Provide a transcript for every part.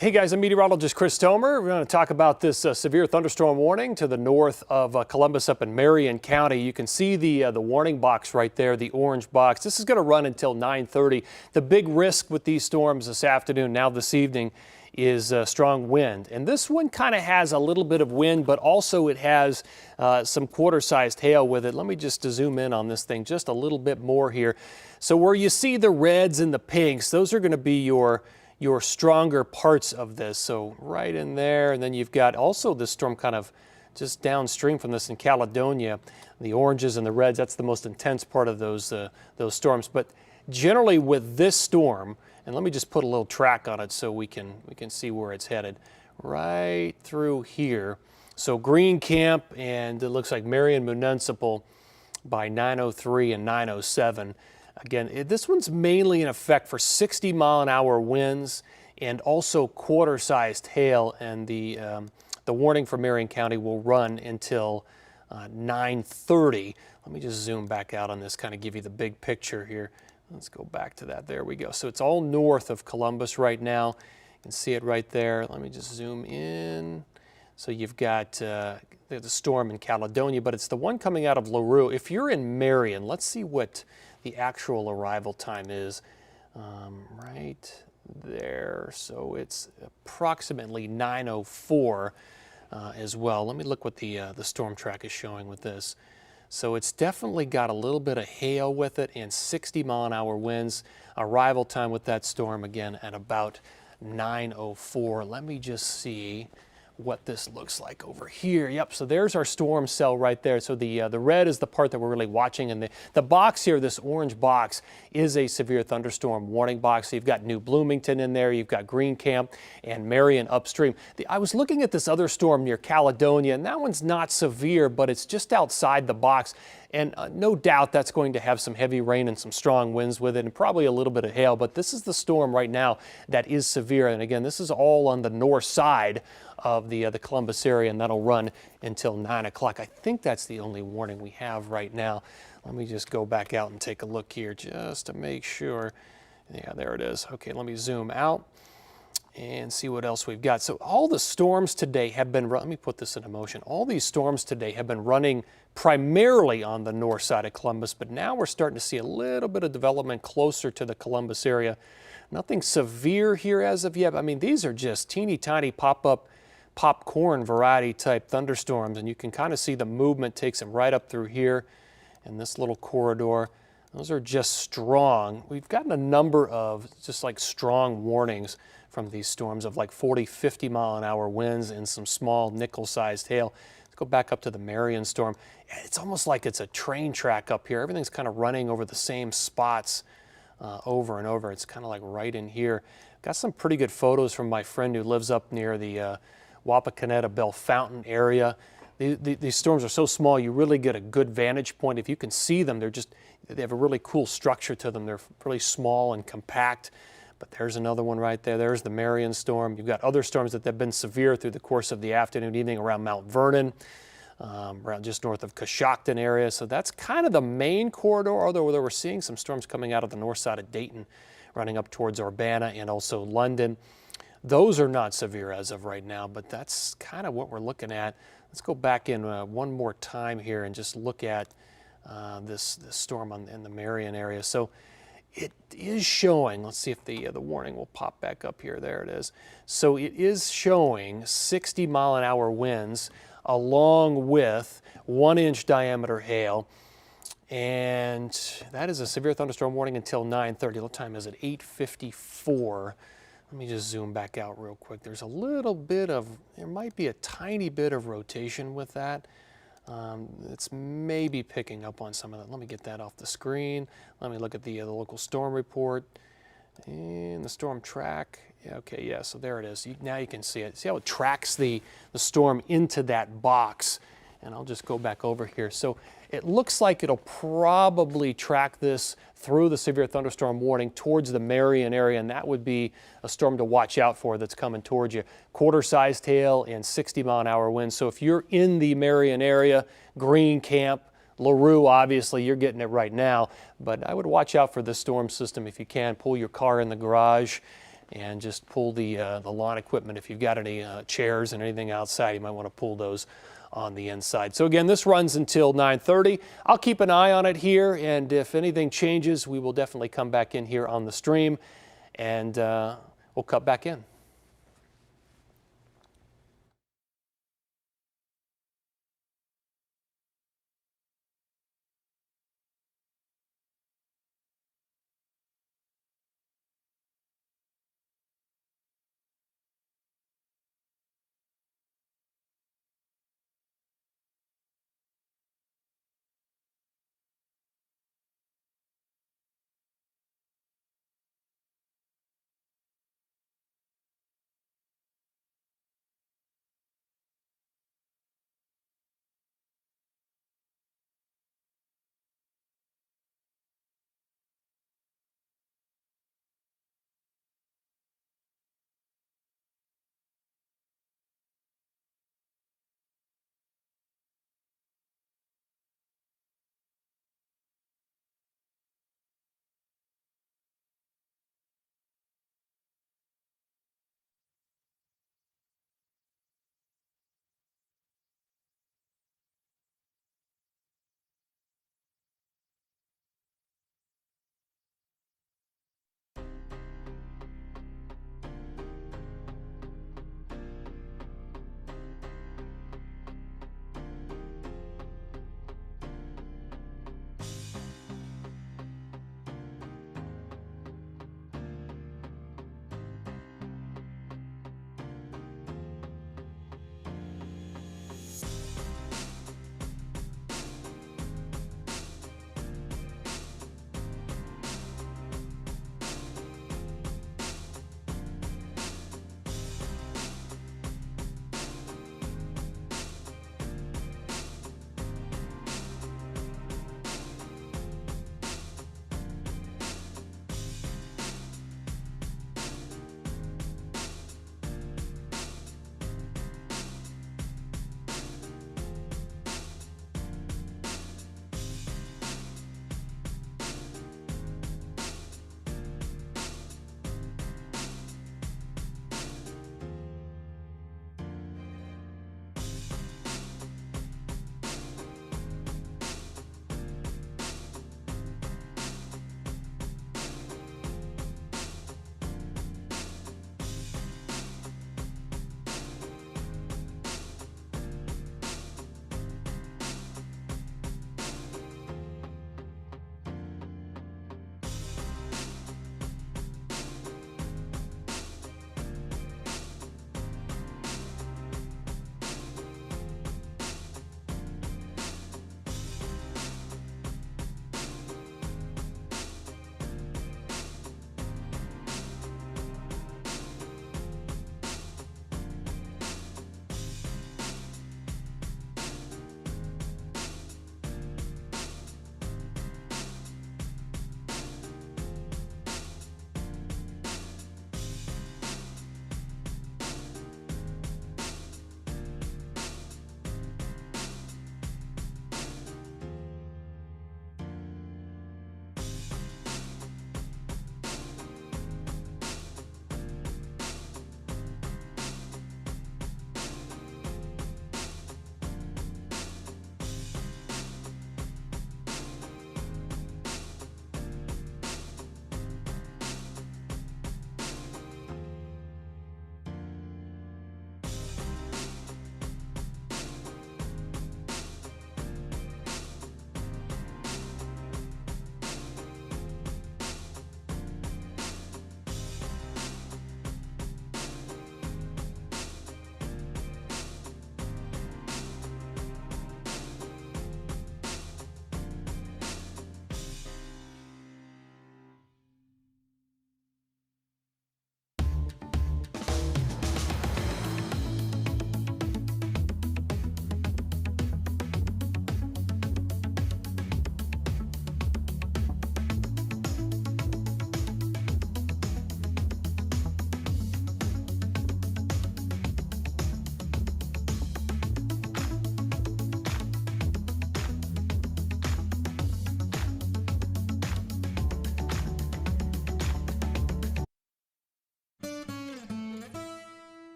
Hey guys, I'm meteorologist Chris Tomer. We're going to talk about this severe thunderstorm warning to the north of Columbus up in Marion County. You can see the warning box right there, the orange box. This is going to run until 9:30. The big risk with these storms this afternoon, now this evening, is strong wind. And this one kind of has a little bit of wind, but also it has some quarter-sized hail with it. Let me just zoom in on this thing just a little bit more here. So where you see the reds and the pinks, those are going to be your stronger parts of this. So right in there, and then you've got also this storm kind of just downstream from this in Caledonia. The oranges and the reds, that's the most intense part of those storms. But generally with this storm, and let me just put a little track on it so we can see where it's headed. Right through here. So Green Camp, and it looks like Marion Municipal by 9:03 and 9:07. Again, this one's mainly in effect for 60-mile-an-hour winds and also quarter-sized hail, and the warning for Marion County will run until 9:30. Let me just zoom back out on this, kind of give you the big picture here. Let's go back to that. There we go. So it's all north of Columbus right now. You can see it right there. Let me just zoom in. So you've got the storm in Caledonia, but it's the one coming out of LaRue. If you're in Marion, let's see what the actual arrival time is right there. So it's approximately 9:04 as well. Let me look what the storm track is showing with this. So it's definitely got a little bit of hail with it and 60-mile-an-hour winds. Arrival time with that storm again at about 9:04. Let me just see what this looks like over here. Yep, so there's our storm cell right there. So the red is the part that we're really watching, and the box here, this orange box, is a severe thunderstorm warning box. So you've got New Bloomington in there, you've got Green Camp and Marion upstream. I was looking at this other storm near Caledonia, and that one's not severe, but it's just outside the box. And no doubt that's going to have some heavy rain and some strong winds with it, and probably a little bit of hail. But this is the storm right now that is severe. And again, this is all on the north side of the Columbus area, and that'll run until 9 o'clock. I think that's the only warning we have right now. Let me just go back out and take a look here just to make sure. Yeah, there it is. Okay, let me zoom out and see what else we've got. So all the storms today have been, let me put this into motion. All these storms today have been running primarily on the north side of Columbus, but now we're starting to see a little bit of development closer to the Columbus area. Nothing severe here as of yet. I mean, these are just teeny tiny pop-up popcorn variety type thunderstorms, and you can kind of see the movement takes them right up through here in this little corridor. Those are just strong. We've gotten a number of just like strong warnings from these storms of like 40, 50-mile-an-hour winds and some small nickel-sized hail. Let's go back up to the Marion storm. It's almost like it's a train track up here. Everything's kind of running over the same spots over and over. It's kind of like right in here. Got some pretty good photos from my friend who lives up near the Wapakoneta Bell Fountain area. These storms are so small, you really get a good vantage point. If you can see them, they have a really cool structure to them. They're really small and compact. But there's another one right there. There's the Marion storm. You've got other storms that have been severe through the course of the afternoon, evening around Mount Vernon, around just north of Coshocton area. So that's kind of the main corridor, although we're seeing some storms coming out of the north side of Dayton, running up towards Urbana and also London. Those are not severe as of right now, but that's kind of what we're looking at. Let's go back in one more time here and just look at this storm in the Marion area. So it is showing, let's see if the warning will pop back up here. There it is. So it is showing 60-mile-an-hour winds along with 1-inch diameter hail. And that is a severe thunderstorm warning until 9:30. What time is it? 8:54. Let me just zoom back out real quick. There's a little bit of, there might be a tiny bit of rotation with that. It's maybe picking up on some of that. Let me get that off the screen. Let me look at the local storm report and the storm track. Yeah, okay, yeah, so there it is. Now you can see it. See how it tracks the storm into that box? And I'll just go back over here. So it looks like it'll probably track this through the severe thunderstorm warning towards the Marion area, and that would be a storm to watch out for that's coming towards you. Quarter-sized hail and 60-mile-an-hour winds. So if you're in the Marion area, Green Camp, LaRue, obviously, you're getting it right now, but I would watch out for this storm system if you can. Pull your car in the garage and just pull the lawn equipment. If you've got any chairs and anything outside, you might want to pull those on the inside. So again, this runs until 9:30. I'll keep an eye on it here, and if anything changes, we will definitely come back in here on the stream, and we'll cut back in.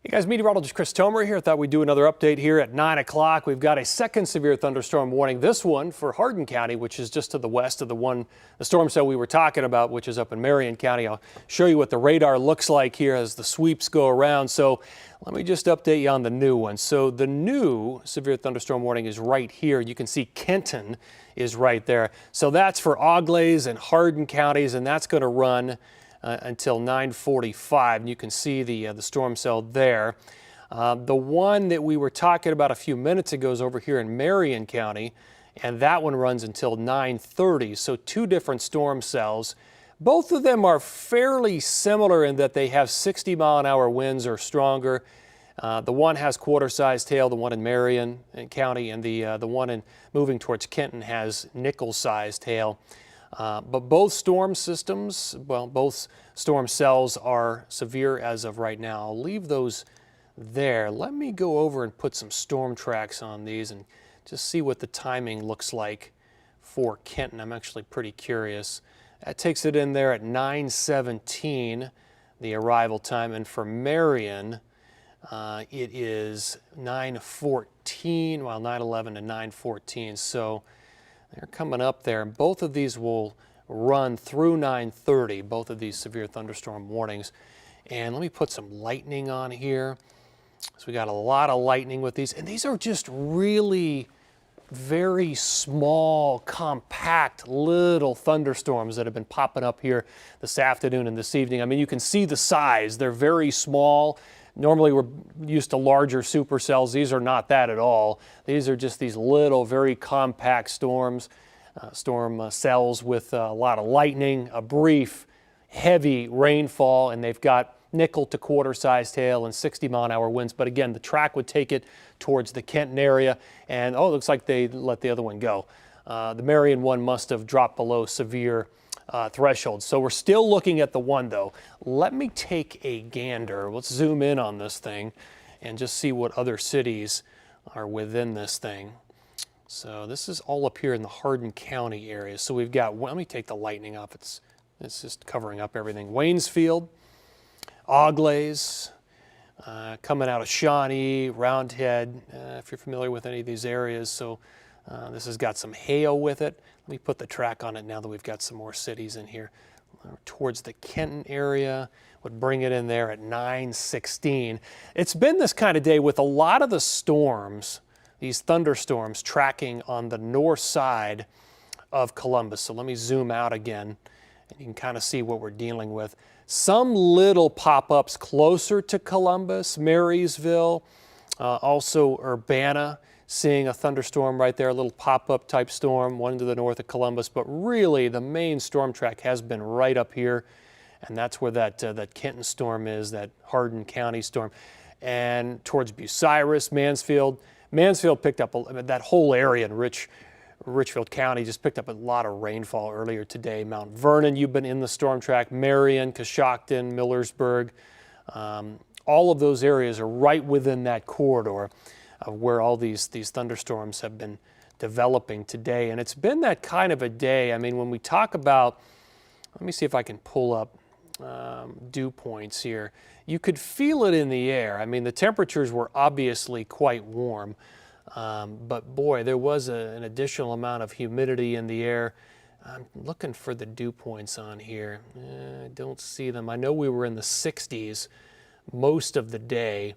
Hey guys, meteorologist Chris Tomer here. Thought we'd do another update here at 9 o'clock. We've got a second severe thunderstorm warning. This one for Hardin County, which is just to the west of the storm cell we were talking about, which is up in Marion County. I'll show you what the radar looks like here as the sweeps go around. So let me just update you on the new one. So the new severe thunderstorm warning is right here. You can see Kenton is right there. So that's for Auglaize and Hardin counties, and that's going to run until 9:45, and you can see the storm cell there. The one that we were talking about a few minutes ago is over here in Marion County, and that one runs until 9:30. So two different storm cells. Both of them are fairly similar in that they have 60-mile-an-hour winds or stronger. The one has quarter-sized tail, the one in Marion County, and the one in moving towards Kenton has nickel-sized tail. But both storm systems, well, both storm cells are severe as of right now. I'll leave those there. Let me go over and put some storm tracks on these and just see what the timing looks like for Kenton. I'm actually pretty curious. That takes it in there at 9:17, the arrival time. And for Marion, it is 9:14, well, 9:11 to 9:14. So they're coming up there, and both of these will run through 9:30, both of these severe thunderstorm warnings. And let me put some lightning on here. So we got a lot of lightning with these, and these are just really very small, compact little thunderstorms that have been popping up here this afternoon and this evening. I mean, you can see the size. They're very small. Normally we're used to larger supercells. These are not that at all. These are just these little, very compact storm cells with a lot of lightning, a brief, heavy rainfall, and they've got nickel to quarter-sized tail and 60-mile-an-hour winds. But again, the track would take it towards the Kenton area, and it looks like they let the other one go. The Marion one must have dropped below severe threshold. So we're still looking at the one though. Let me take a gander. Let's zoom in on this thing and just see what other cities are within this thing. So this is all up here in the Hardin County area. So we've got, let me take the lightning off. It's just covering up everything. Waynesfield, Auglaize, coming out of Shawnee, Roundhead, if you're familiar with any of these areas. So this has got some hail with it. Let me put the track on it now that we've got some more cities in here. Towards the Kenton area, would bring it in there at 9:16. It's been this kind of day with a lot of the storms, these thunderstorms, tracking on the north side of Columbus. So let me zoom out again, and you can kind of see what we're dealing with. Some little pop-ups closer to Columbus, Marysville, also Urbana, seeing a thunderstorm right there, a little pop-up type storm, one to the north of Columbus, but really the main storm track has been right up here, and that's where that Kenton storm is, that Hardin County storm. And towards Bucyrus, Mansfield picked up, that whole area in Richfield County just picked up a lot of rainfall earlier today. Mount Vernon, you've been in the storm track, Marion, Coshocton, Millersburg, all of those areas are right within that corridor of where all these thunderstorms have been developing today. And it's been that kind of a day. I mean, when we talk about, let me see if I can pull up dew points here. You could feel it in the air. I mean, the temperatures were obviously quite warm, but boy, there was an additional amount of humidity in the air. I'm looking for the dew points on here. I don't see them. I know we were in the 60s most of the day.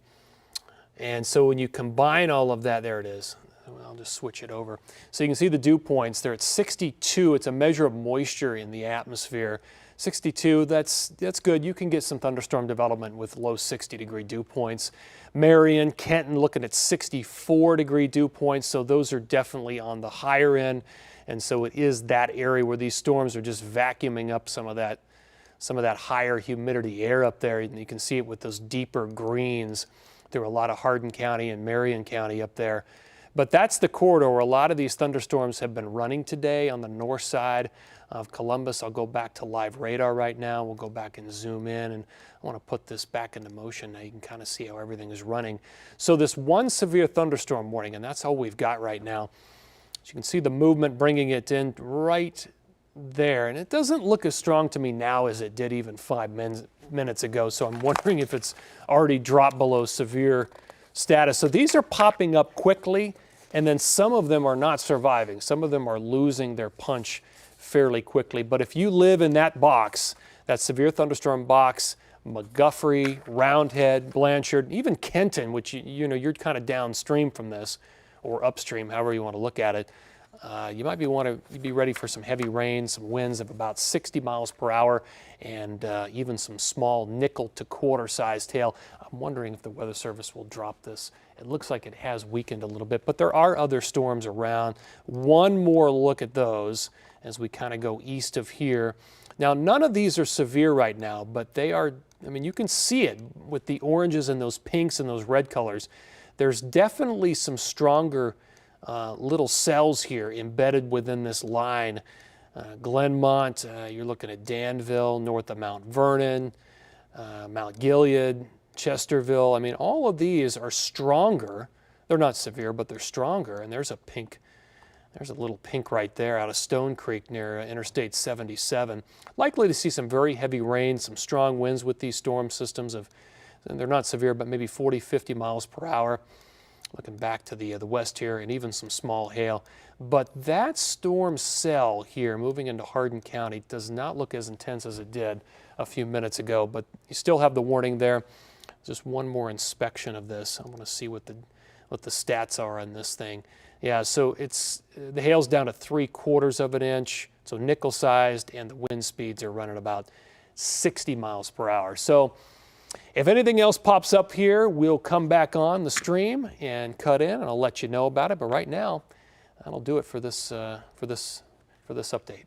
And so when you combine all of that, there it is. I'll just switch it over. So you can see the dew points. They're at 62. It's a measure of moisture in the atmosphere. 62, that's good. You can get some thunderstorm development with low 60-degree dew points. Marion, Kenton looking at 64-degree dew points. So those are definitely on the higher end. And so it is that area where these storms are just vacuuming up some of that higher humidity air up there. And you can see it with those deeper greens through a lot of Hardin County and Marion County up there. But that's the corridor where a lot of these thunderstorms have been running today on the north side of Columbus. I'll go back to live radar right now. We'll go back and zoom in, and I want to put this back into motion. Now you can kind of see how everything is running. So this one severe thunderstorm warning, and that's all we've got right now. As you can see the movement bringing it in right there, and it doesn't look as strong to me now as it did even 5 minutes ago, so I'm wondering if it's already dropped below severe status. So these are popping up quickly, and then some of them are not surviving. Some of them are losing their punch fairly quickly. But if you live in that box, that severe thunderstorm box, McGuffrey, Roundhead, Blanchard, even Kenton, which you know you're kind of downstream from this, or upstream, however you want to look at it, you might want to be ready for some heavy rain, some winds of about 60 miles per hour, and even some small nickel to quarter sized hail. I'm wondering if the Weather Service will drop this. It looks like it has weakened a little bit, but there are other storms around. One more look at those as we kind of go east of here. Now, none of these are severe right now, but they are, I mean, you can see it with the oranges and those pinks and those red colors. There's definitely some stronger little cells here embedded within this line. Glenmont, you're looking at Danville, north of Mount Vernon, Mount Gilead, Chesterville. I mean, all of these are stronger. They're not severe, but they're stronger. And there's a pink, there's a little pink right there out of Stone Creek near Interstate 77. Likely to see some very heavy rain, some strong winds with these storm systems of, and they're not severe, but maybe 40, 50 miles per hour. Looking back to the west here, and even some small hail. But that storm cell here moving into Hardin County does not look as intense as it did a few minutes ago, but you still have the warning there. Just one more inspection of this. I want to see what the stats are on this thing. Yeah, so it's the hail's down to 3/4 of an inch, so nickel sized, and the wind speeds are running about 60 miles per hour. So if anything else pops up here, we'll come back on the stream and cut in, and I'll let you know about it. But right now, that'll do it for this update.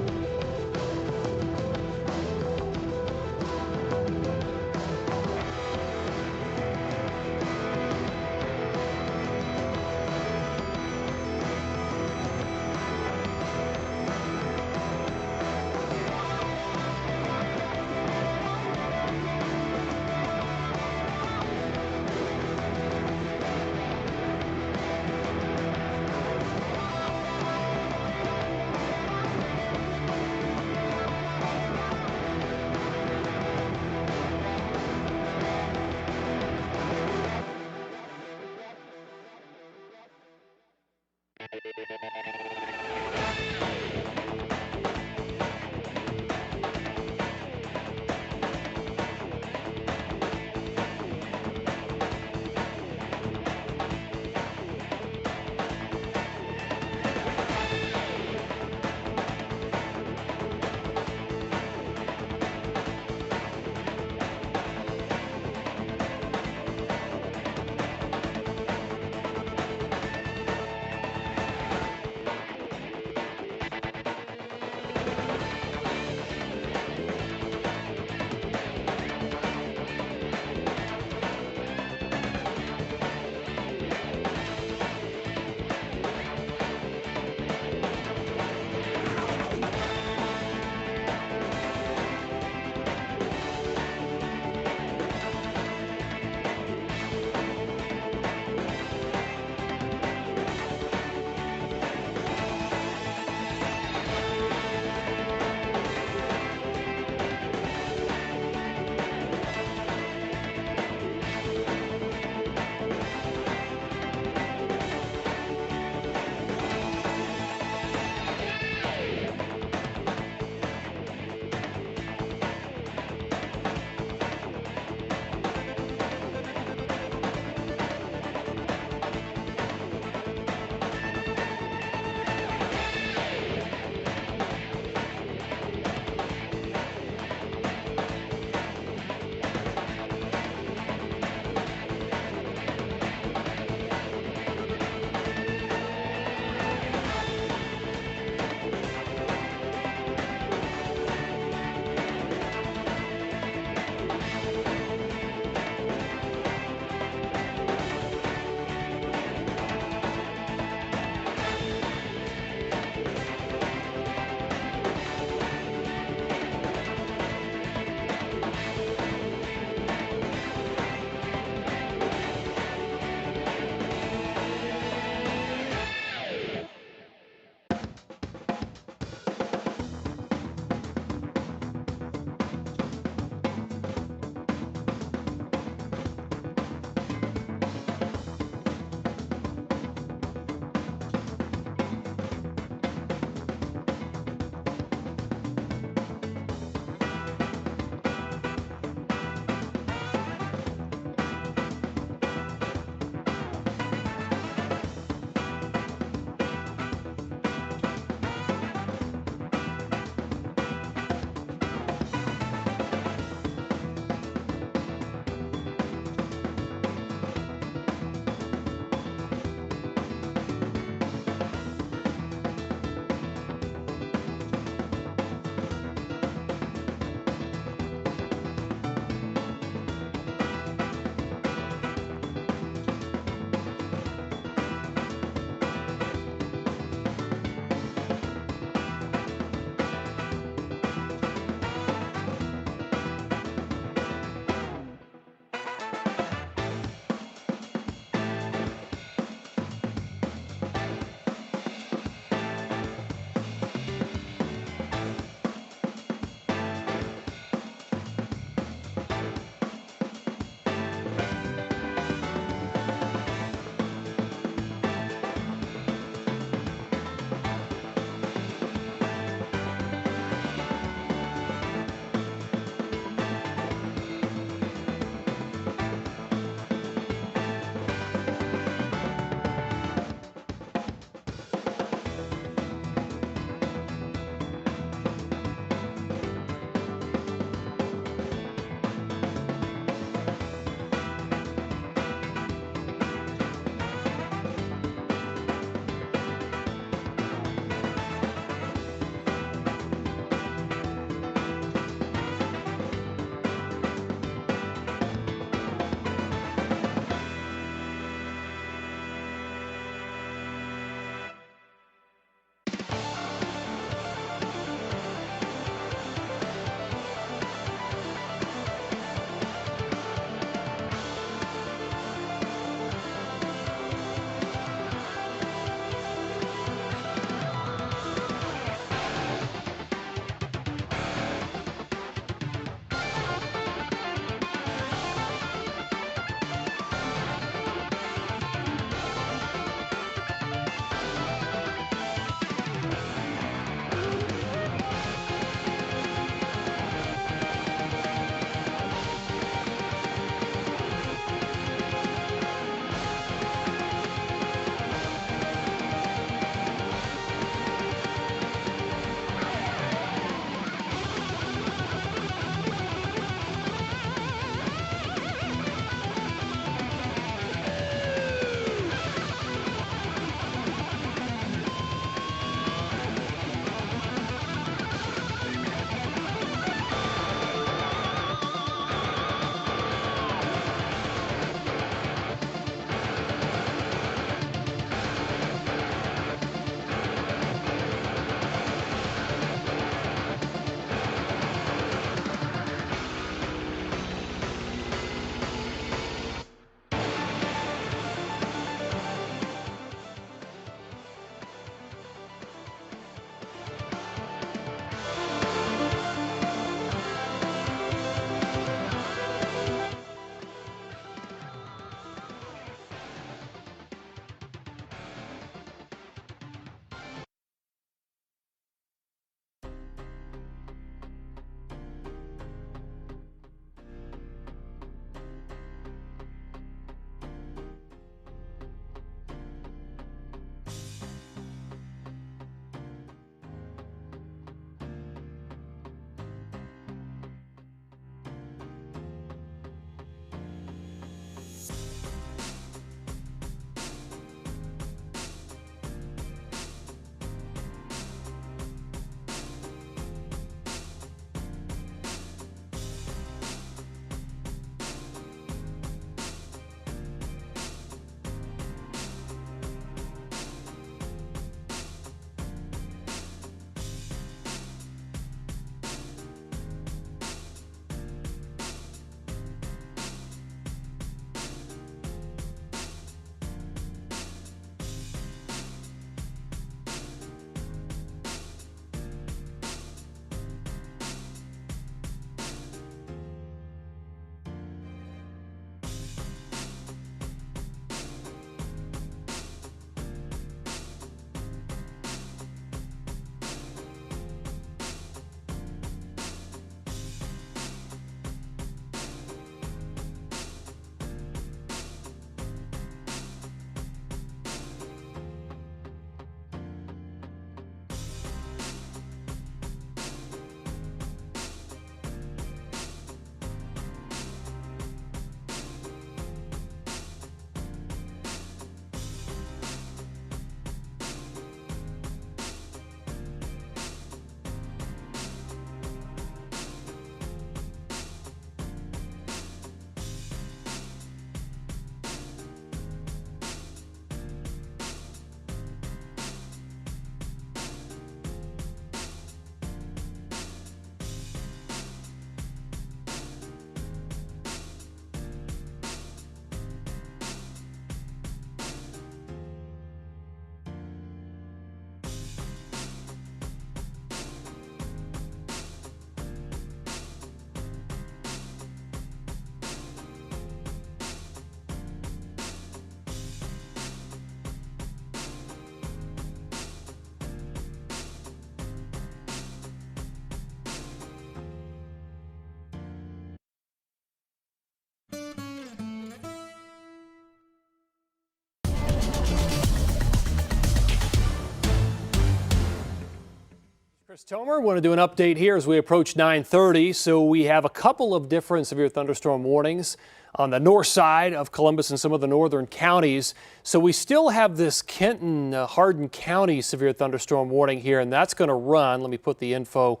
Chris Tomer, want to do an update here as we approach 9:30. So we have a couple of different severe thunderstorm warnings on the north side of Columbus and some of the northern counties. So we still have this Kenton, Hardin County severe thunderstorm warning here, and that's going to run. Let me put the info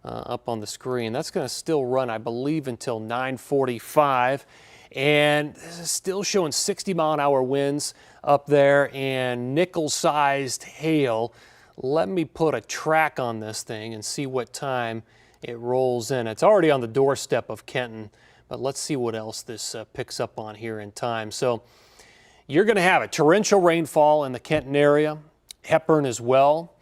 up on the screen. That's going to still run, I believe, until 9:45. And this is still showing 60-mile-an-hour winds up there and nickel-sized hail. Let me put a track on this thing and see what time it rolls in. It's already on the doorstep of Kenton, but let's see what else this picks up on here in time. So you're going to have a torrential rainfall in the Kenton area, Hepburn as well,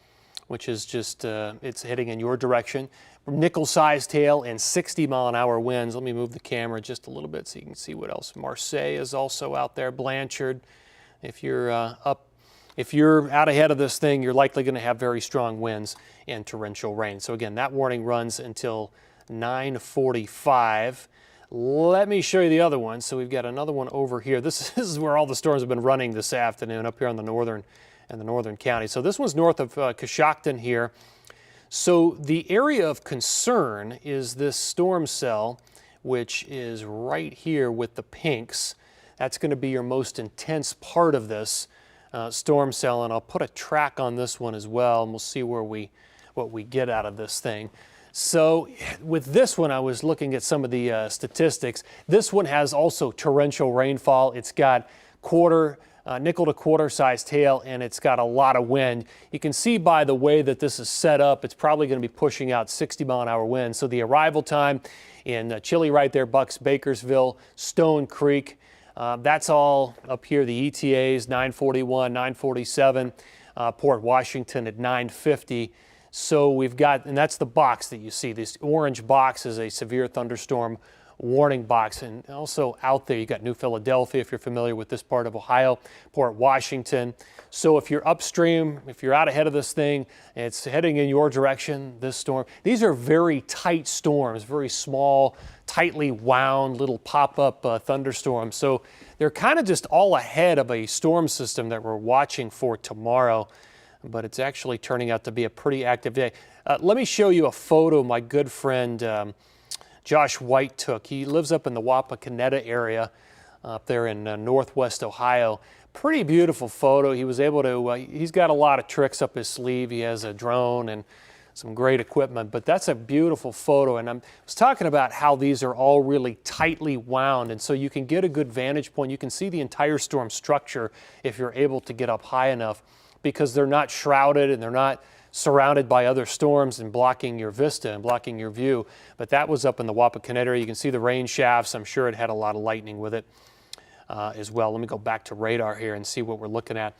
which is just, it's heading in your direction. Nickel-sized hail and 60-mile-an-hour winds. Let me move the camera just a little bit so you can see what else. Marseille is also out there, Blanchard. If you're out ahead of this thing, you're likely going to have very strong winds and torrential rain. So again, that warning runs until 9:45. Let me show you the other one. So we've got another one over here. This is where all the storms have been running this afternoon, up here on the northern county. So this one's north of Coshocton here. So the area of concern is this storm cell, which is right here with the pinks. That's going to be your most intense part of this storm cell, and I'll put a track on this one as well, and we'll see what we get out of this thing. So with this one, I was looking at some of the statistics. This one has also torrential rainfall. It's got nickel to quarter sized hail, and it's got a lot of wind. You can see by the way that this is set up, it's probably going to be pushing out 60-mile-an-hour winds. So the arrival time in Chile right there, Bucks, Bakersville, Stone Creek, that's all up here, the ETAs, 9:41, 9:47, Port Washington at 9:50. So we've got, and that's the box that you see. This orange box is a severe thunderstorm warning box. And also out there, you got New Philadelphia, if you're familiar with this part of Ohio, Port Washington. So if you're upstream, if you're out ahead of this thing, it's heading in your direction, this storm. These are very tight storms, very small, tightly wound little pop-up thunderstorms. So they're kind of just all ahead of a storm system that we're watching for tomorrow. But it's actually turning out to be a pretty active day. Let me show you a photo my good friend Josh White took. He lives up in the Wapakoneta area up there in northwest Ohio. Pretty beautiful photo. He was able to, he's got a lot of tricks up his sleeve. He has a drone and some great equipment, but that's a beautiful photo. And I was talking about how these are all really tightly wound, and so you can get a good vantage point. You can see the entire storm structure if you're able to get up high enough, because they're not shrouded and they're not surrounded by other storms and blocking your vista and blocking your view. But that was up in the Wapakoneta. You can see the rain shafts. I'm sure it had a lot of lightning with it as well. Let me go back to radar here and see what we're looking at.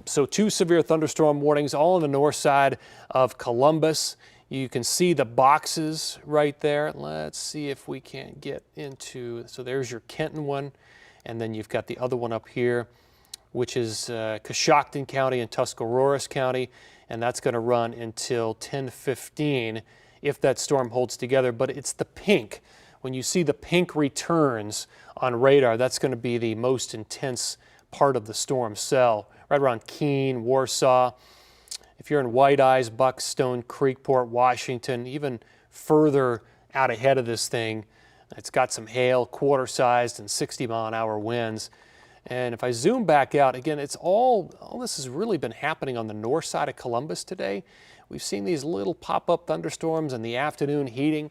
So 2 severe thunderstorm warnings, all on the north side of Columbus. You can see the boxes right there. Let's see if we can't get into, so there's your Kenton one, and then you've got the other one up here, which is Coshocton County and Tuscarawas County, and that's going to run until 10:15 if that storm holds together. But it's the pink. When you see the pink returns on radar, that's going to be the most intense part of the storm cell, right around Keene, Warsaw. If you're in White Eyes, Bucks, Stone Creek, Port Washington, even further out ahead of this thing, it's got some hail, quarter-sized and 60-mile-an-hour winds. And if I zoom back out, again, it's all this has really been happening on the north side of Columbus today. We've seen these little pop-up thunderstorms in the afternoon heating.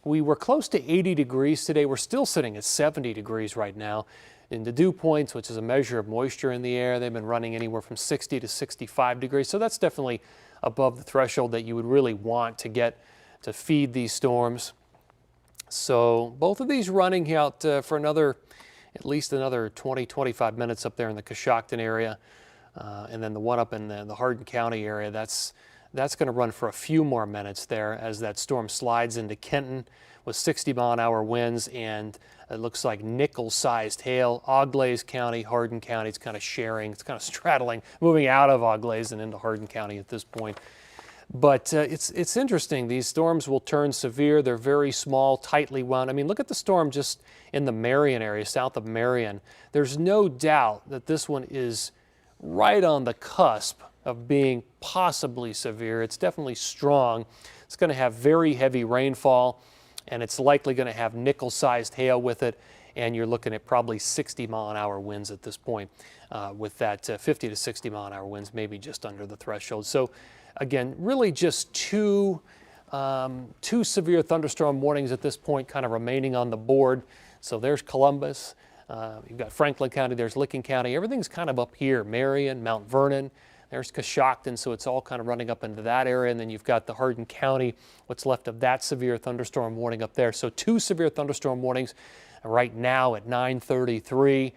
We were close to 80 degrees today. We're still sitting at 70 degrees right now. In the dew points, which is a measure of moisture in the air, they've been running anywhere from 60 to 65 degrees. So that's definitely above the threshold that you would really want to get to feed these storms. So both of these running out for at least another 20, 25 minutes up there in the Coshocton area. And then the one up in the Hardin County area, that's going to run for a few more minutes there as that storm slides into Kenton with 60-mile-an-hour winds, and it looks like nickel-sized hail. Auglaize County, Hardin County, it's kind of sharing, it's kind of straddling, moving out of Auglaize and into Hardin County at this point. But it's interesting. These storms will turn severe. They're very small, tightly wound. I mean, look at the storm just in the Marion area, south of Marion. There's no doubt that this one is right on the cusp of being possibly severe. It's definitely strong. It's going to have very heavy rainfall, and it's likely going to have nickel-sized hail with it, and you're looking at probably 60-mile-an-hour winds at this point, with that 50 to 60-mile-an-hour winds, maybe just under the threshold. So again, really just two severe thunderstorm warnings at this point kind of remaining on the board. So there's Columbus, you've got Franklin County, there's Licking County. Everything's kind of up here, Marion, Mount Vernon. There's Coshocton, so it's all kind of running up into that area. And then you've got the Hardin County, what's left of that severe thunderstorm warning up there. So two severe thunderstorm warnings right now at 9:33.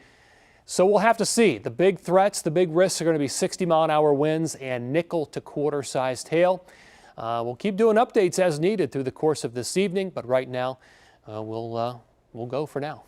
So we'll have to see. The big threats, the big risks are going to be 60-mile-an-hour winds and nickel to quarter-sized hail. We'll keep doing updates as needed through the course of this evening, but right now we'll go for now.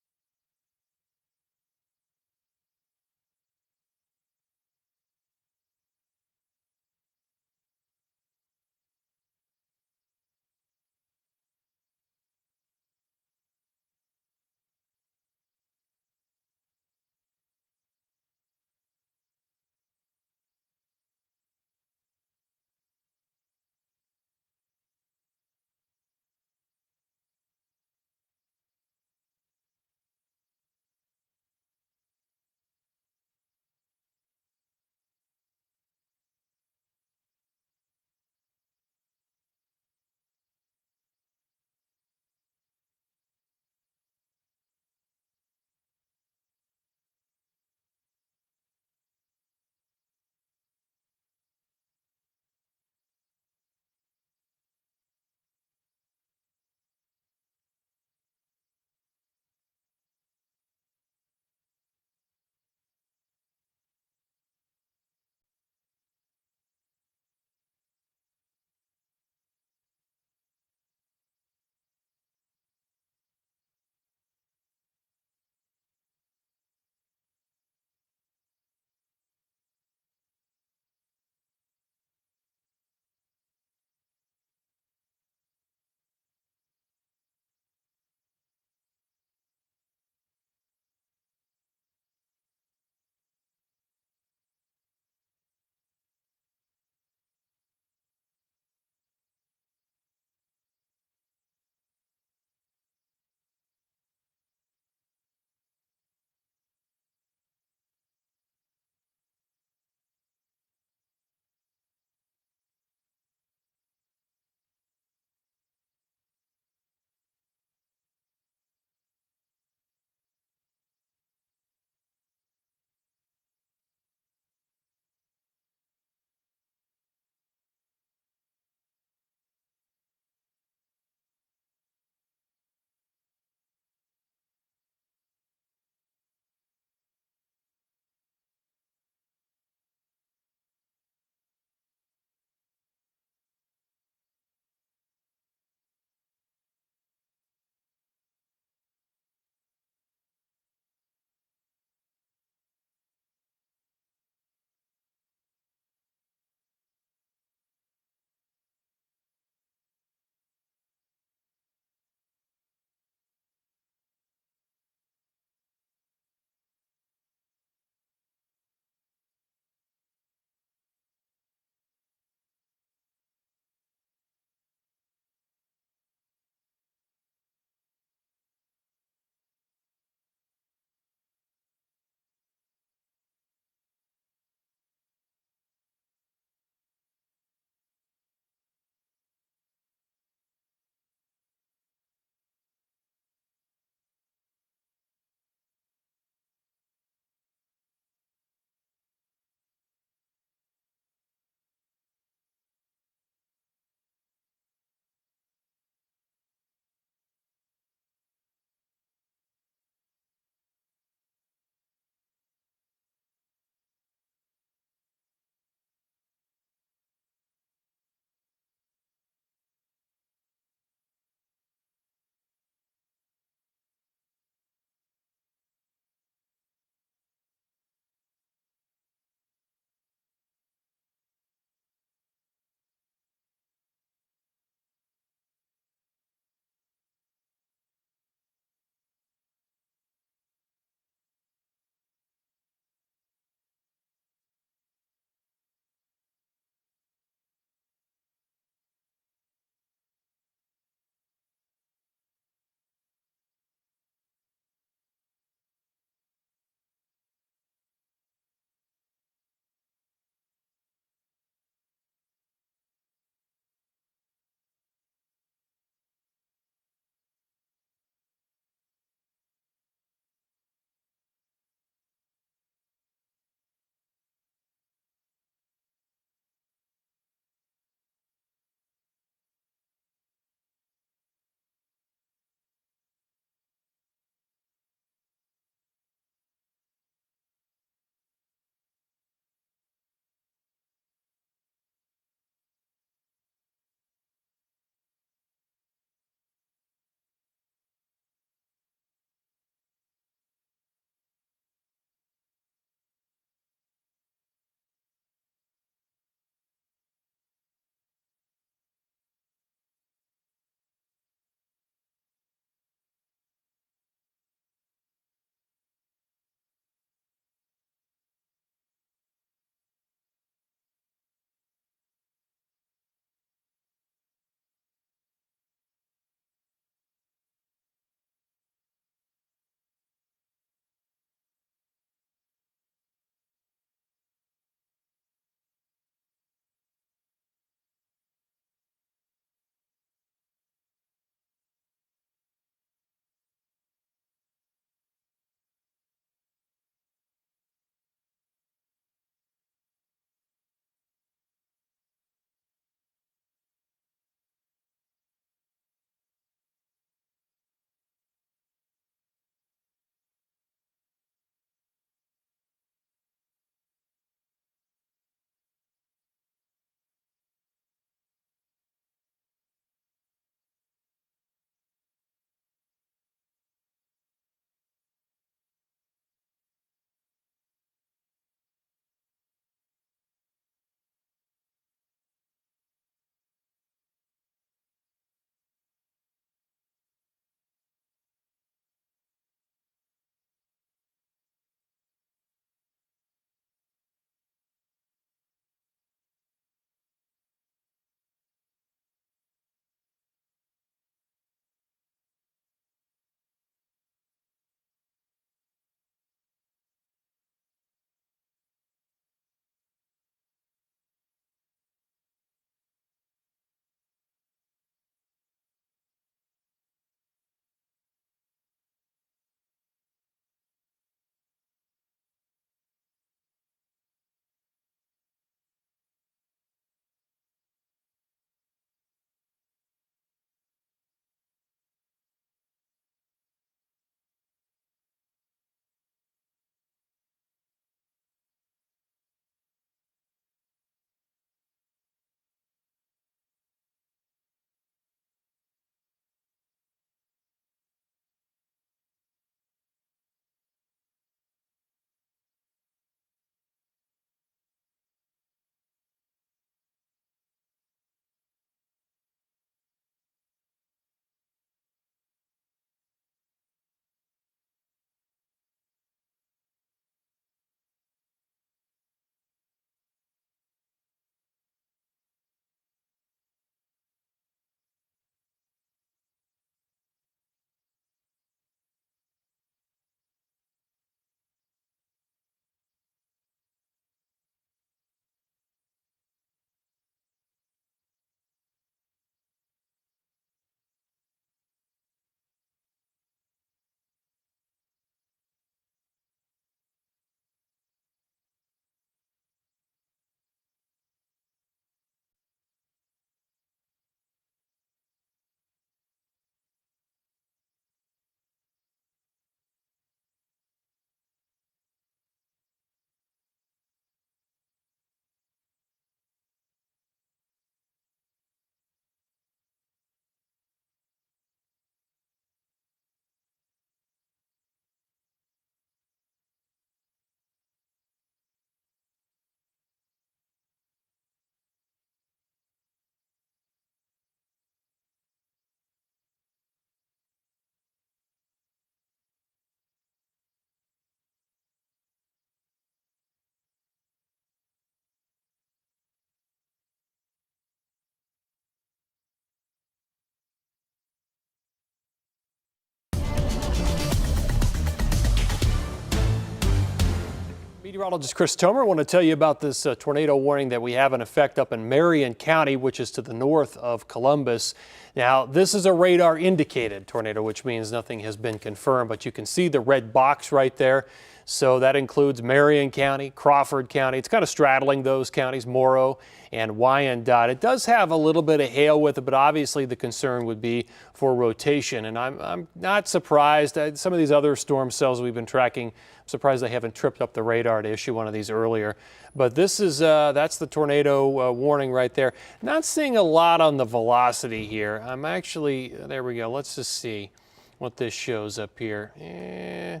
Meteorologist Chris Tomer, I want to tell you about this tornado warning that we have in effect up in Marion County, which is to the north of Columbus. Now, this is a radar indicated tornado, which means nothing has been confirmed, but you can see the red box right there. So that includes Marion County, Crawford County. It's kind of straddling those counties, Morrow and Wyandotte. It does have a little bit of hail with it, but obviously the concern would be for rotation. And I'm not surprised. Some of these other storm cells we've been tracking, I'm surprised they haven't tripped up the radar to issue one of these earlier. But this is that's the tornado warning right there. Not seeing a lot on the velocity here. I'm actually, there we go. Let's just see what this shows up here.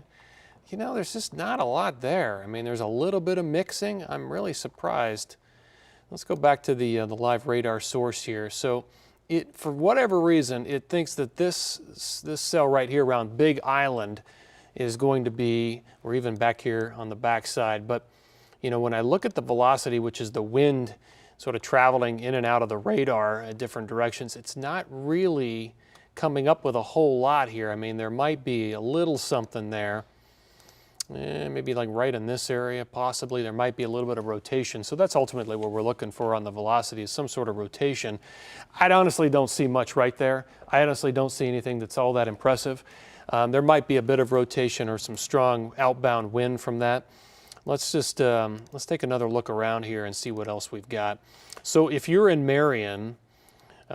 You know, there's just not a lot there. I mean, there's a little bit of mixing. I'm really surprised. Let's go back to the live radar source here. So it, for whatever reason, it thinks that this cell right here around Big Island is going to be, or even back here on the back side. But, you know, when I look at the velocity, which is the wind sort of traveling in and out of the radar at different directions, it's not really coming up with a whole lot here. I mean, there might be a little something there. Maybe like right in this area, possibly. There might be a little bit of rotation. So that's ultimately what we're looking for on the velocity, is some sort of rotation. I honestly don't see much right there. I honestly don't see anything that's all that impressive. There might be a bit of rotation or some strong outbound wind from that. Let's just, let's take another look around here and see what else we've got. So if you're in Marion,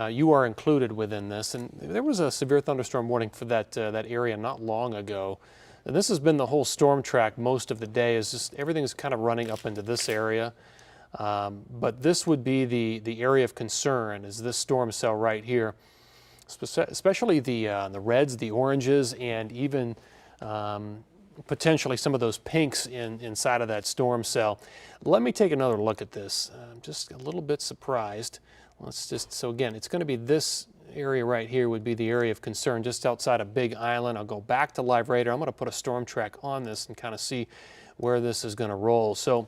you are included within this. And there was a severe thunderstorm warning for that, that area not long ago. And this has been the whole storm track most of the day, is just everything is kind of running up into this area. But this would be the area of concern, is this storm cell right here, especially the reds, the oranges, and even potentially some of those pinks inside of that storm cell. Let me take another look at this. I'm just a little bit surprised. Let's just, so again, it's going to be this area right here would be the area of concern just outside of Big Island. I'll go back to live radar. I'm going to put a storm track on this and kind of see where this is going to roll. So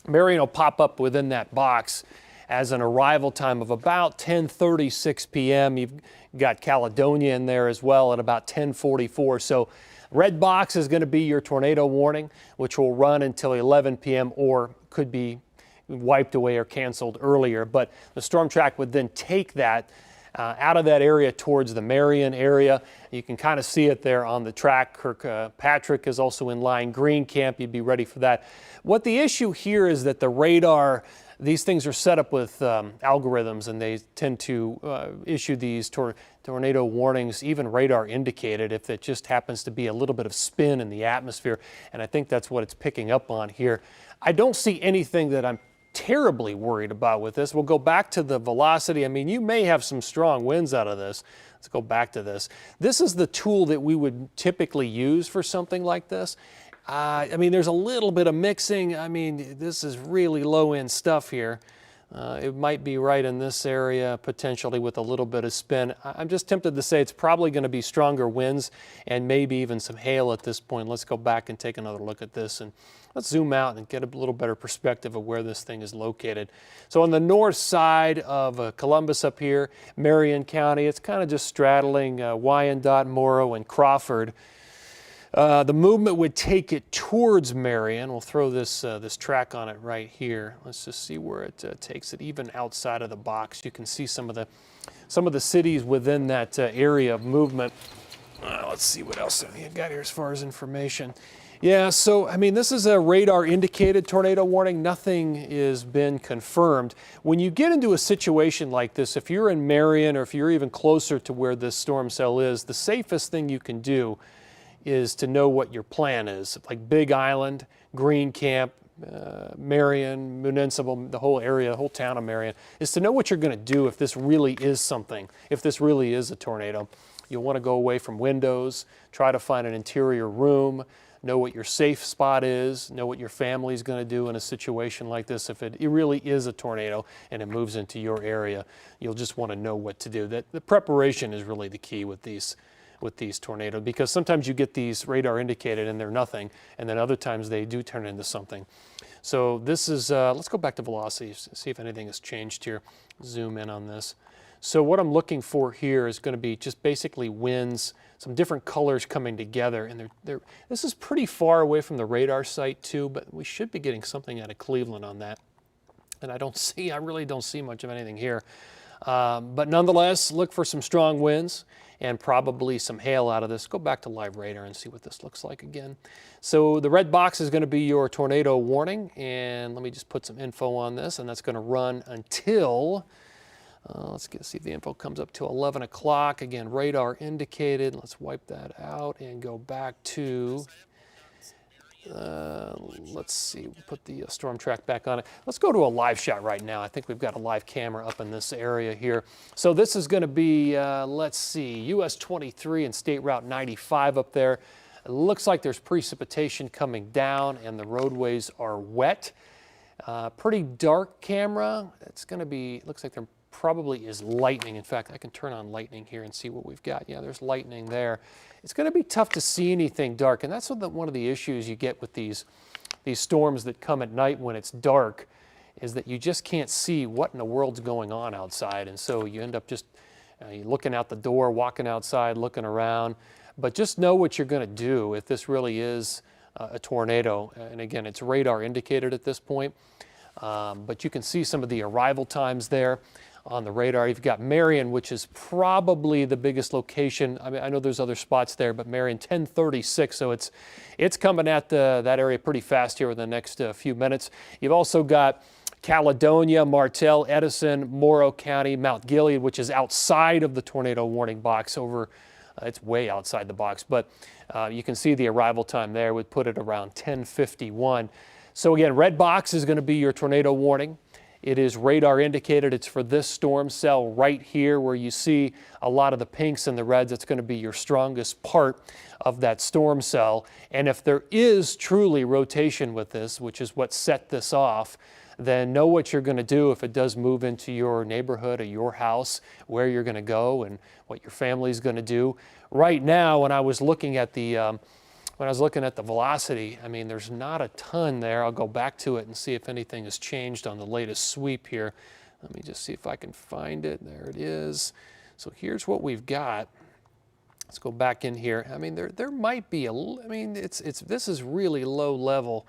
Marion will pop up within that box as an arrival time of about 10:36 p.m. You've got Caledonia in there as well at about 10:44. So red box is going to be your tornado warning, which will run until 11 p.m. or could be wiped away or canceled earlier. But the storm track would then take that out of that area towards the Marion area. You can kind of see it there on the track. Kirkpatrick is also in line. Green Camp, you'd be ready for that. What the issue here is that the radar, these things are set up with algorithms, and they tend to issue these tornado warnings, even radar indicated, if it just happens to be a little bit of spin in the atmosphere. And I think that's what it's picking up on here. I don't see anything that I'm terribly worried about with this. We'll go back to the velocity. I mean, you may have some strong winds out of this. Let's go back to this. This is the tool that we would typically use for something like this. I mean, there's a little bit of mixing. I mean, this is really low-end stuff here. It might be right in this area, potentially with a little bit of spin. I'm just tempted to say it's probably going to be stronger winds and maybe even some hail at this point. Let's go back and take another look at this, and let's zoom out and get a little better perspective of where this thing is located. So on the north side of Columbus up here, Marion County, it's kind of just straddling Wyandotte, Morrow, and Crawford. The movement would take it towards Marion. We'll throw this this track on it right here. Let's just see where it takes it. Even outside of the box, you can see some of the cities within that area of movement. Let's see what else I've got here as far as information. Yeah, so I mean, this is a radar indicated tornado warning. Nothing has been confirmed. When you get into a situation like this, if you're in Marion or if you're even closer to where this storm cell is, the safest thing you can do is to know what your plan is. Like Big Island, Green Camp, Marion, Municipal, the whole area, the whole town of Marion, is to know what you're going to do if this really is something, if this really is a tornado. You'll want to go away from windows, try to find an interior room, know what your safe spot is, know what your family's going to do in a situation like this. If it really is a tornado and it moves into your area, you'll just want to know what to do. The preparation is really the key with these tornadoes, because sometimes you get these radar indicated and they're nothing, and then other times they do turn into something. So this is, let's go back to velocity, see if anything has changed here. Zoom in on this. So what I'm looking for here is going to be just basically winds, some different colors coming together, and this is pretty far away from the radar site too, but we should be getting something out of Cleveland on that. And I really don't see much of anything here. But nonetheless, look for some strong winds and probably some hail out of this. Go back to live radar and see what this looks like again. So the red box is going to be your tornado warning, and let me just put some info on this, and that's going to run until, see if the info comes up to 11 o'clock. Again, radar indicated. Let's wipe that out and go back to, let's see, we'll put the storm track back on it. Let's go to a live shot right now. I think we've got a live camera up in this area here. So this is going to be, let's see, US 23 and State Route 95 up there. It looks like there's precipitation coming down and the roadways are wet. Pretty dark camera. It's going to be, looks like there probably is lightning. In fact, I can turn on lightning here and see what we've got. Yeah, there's lightning there. It's going to be tough to see anything dark, and that's one of the issues you get with these storms that come at night when it's dark, is that you just can't see what in the world's going on outside, and so you end up just looking out the door, walking outside, looking around. But just know what you're going to do if this really is a tornado. And again, it's radar indicated at this point, but you can see some of the arrival times there on the radar. You've got Marion, which is probably the biggest location. I mean, I know there's other spots there, but Marion 1036, so it's coming at that area pretty fast here in the next few minutes. You've also got Caledonia, Martell, Edison, Morrow County, Mount Gilead, which is outside of the tornado warning box over, it's way outside the box, but you can see the arrival time there would put it around 10:51. So again, red box is going to be your tornado warning. It is radar indicated. It's for this storm cell right here where you see a lot of the pinks and the reds. It's going to be your strongest part of that storm cell. And if there is truly rotation with this, which is what set this off, then know what you're going to do if it does move into your neighborhood or your house, where you're going to go and what your family's going to do. Right now, when I was looking at the velocity, I mean, there's not a ton there. I'll go back to it and see if anything has changed on the latest sweep here. Let me just see if I can find it. There it is. So here's what we've got. Let's go back in here. I mean, there might be this is really low level.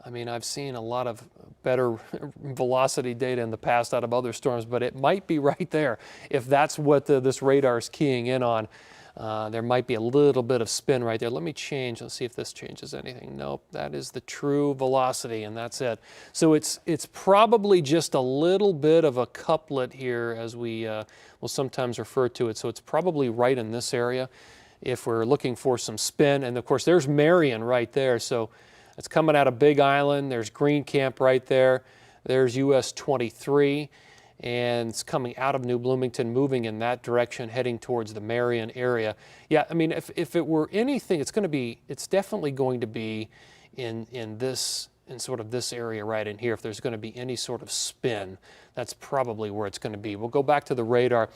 I mean, I've seen a lot of better velocity data in the past out of other storms, but it might be right there. If that's what this radar is keying in on, there might be a little bit of spin right there. Let me change. Let's see if this changes anything. Nope, that is the true velocity, and that's it. So it's probably just a little bit of a couplet here, as we will sometimes refer to it. So it's probably right in this area if we're looking for some spin. And of course, there's Marion right there. So it's coming out of Big Island. There's Green Camp right there. There's US 23. And it's coming out of New Bloomington, moving in that direction, heading towards the Marion area. Yeah, I mean, if it were anything, it's definitely going to be in sort of this area right in here. If there's going to be any sort of spin, that's probably where it's going to be. We'll go back to the radar.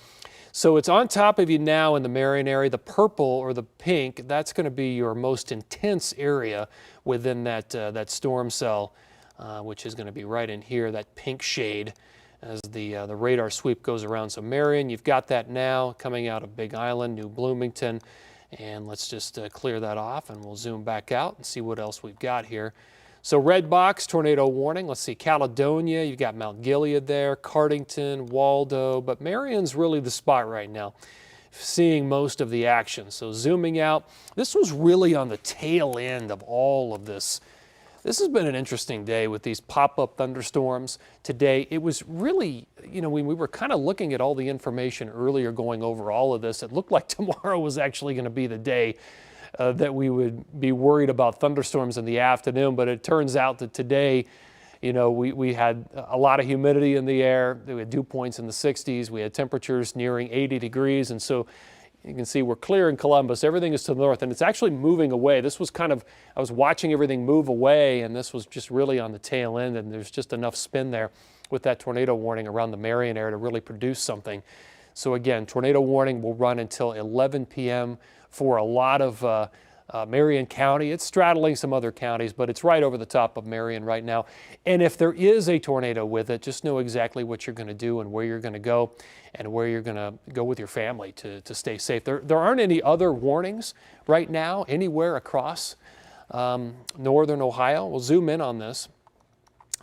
So it's on top of you now in the Marion area. The purple or the pink, that's going to be your most intense area within that storm cell, which is going to be right in here, that pink shade, as the radar sweep goes around. So Marion, you've got that now coming out of Big Island, New Bloomington, and let's just clear that off and we'll zoom back out and see what else we've got here. So red box, tornado warning. Let's see, Caledonia, you've got Mount Gilead there, Cardington, Waldo, but Marion's really the spot right now, seeing most of the action. So zooming out, this was really on the tail end of all of this. This has been an interesting day with these pop-up thunderstorms today. It was really, when we were kind of looking at all the information earlier going over all of this, it looked like tomorrow was actually going to be the day that we would be worried about thunderstorms in the afternoon. But it turns out that today, we had a lot of humidity in the air. We had dew points in the 60s. We had temperatures nearing 80 degrees. And so you can see we're clear in Columbus. Everything is to the north, and it's actually moving away. This was I was watching everything move away, and this was just really on the tail end, and there's just enough spin there with that tornado warning around the Marion area to really produce something. So again, tornado warning will run until 11 p.m. for a lot of Marion County. It's straddling some other counties, but it's right over the top of Marion right now. And if there is a tornado with it, just know exactly what you're going to do and where you're going to go and where you're going to go with your family to stay safe. There aren't any other warnings right now anywhere across northern Ohio. We'll zoom in on this.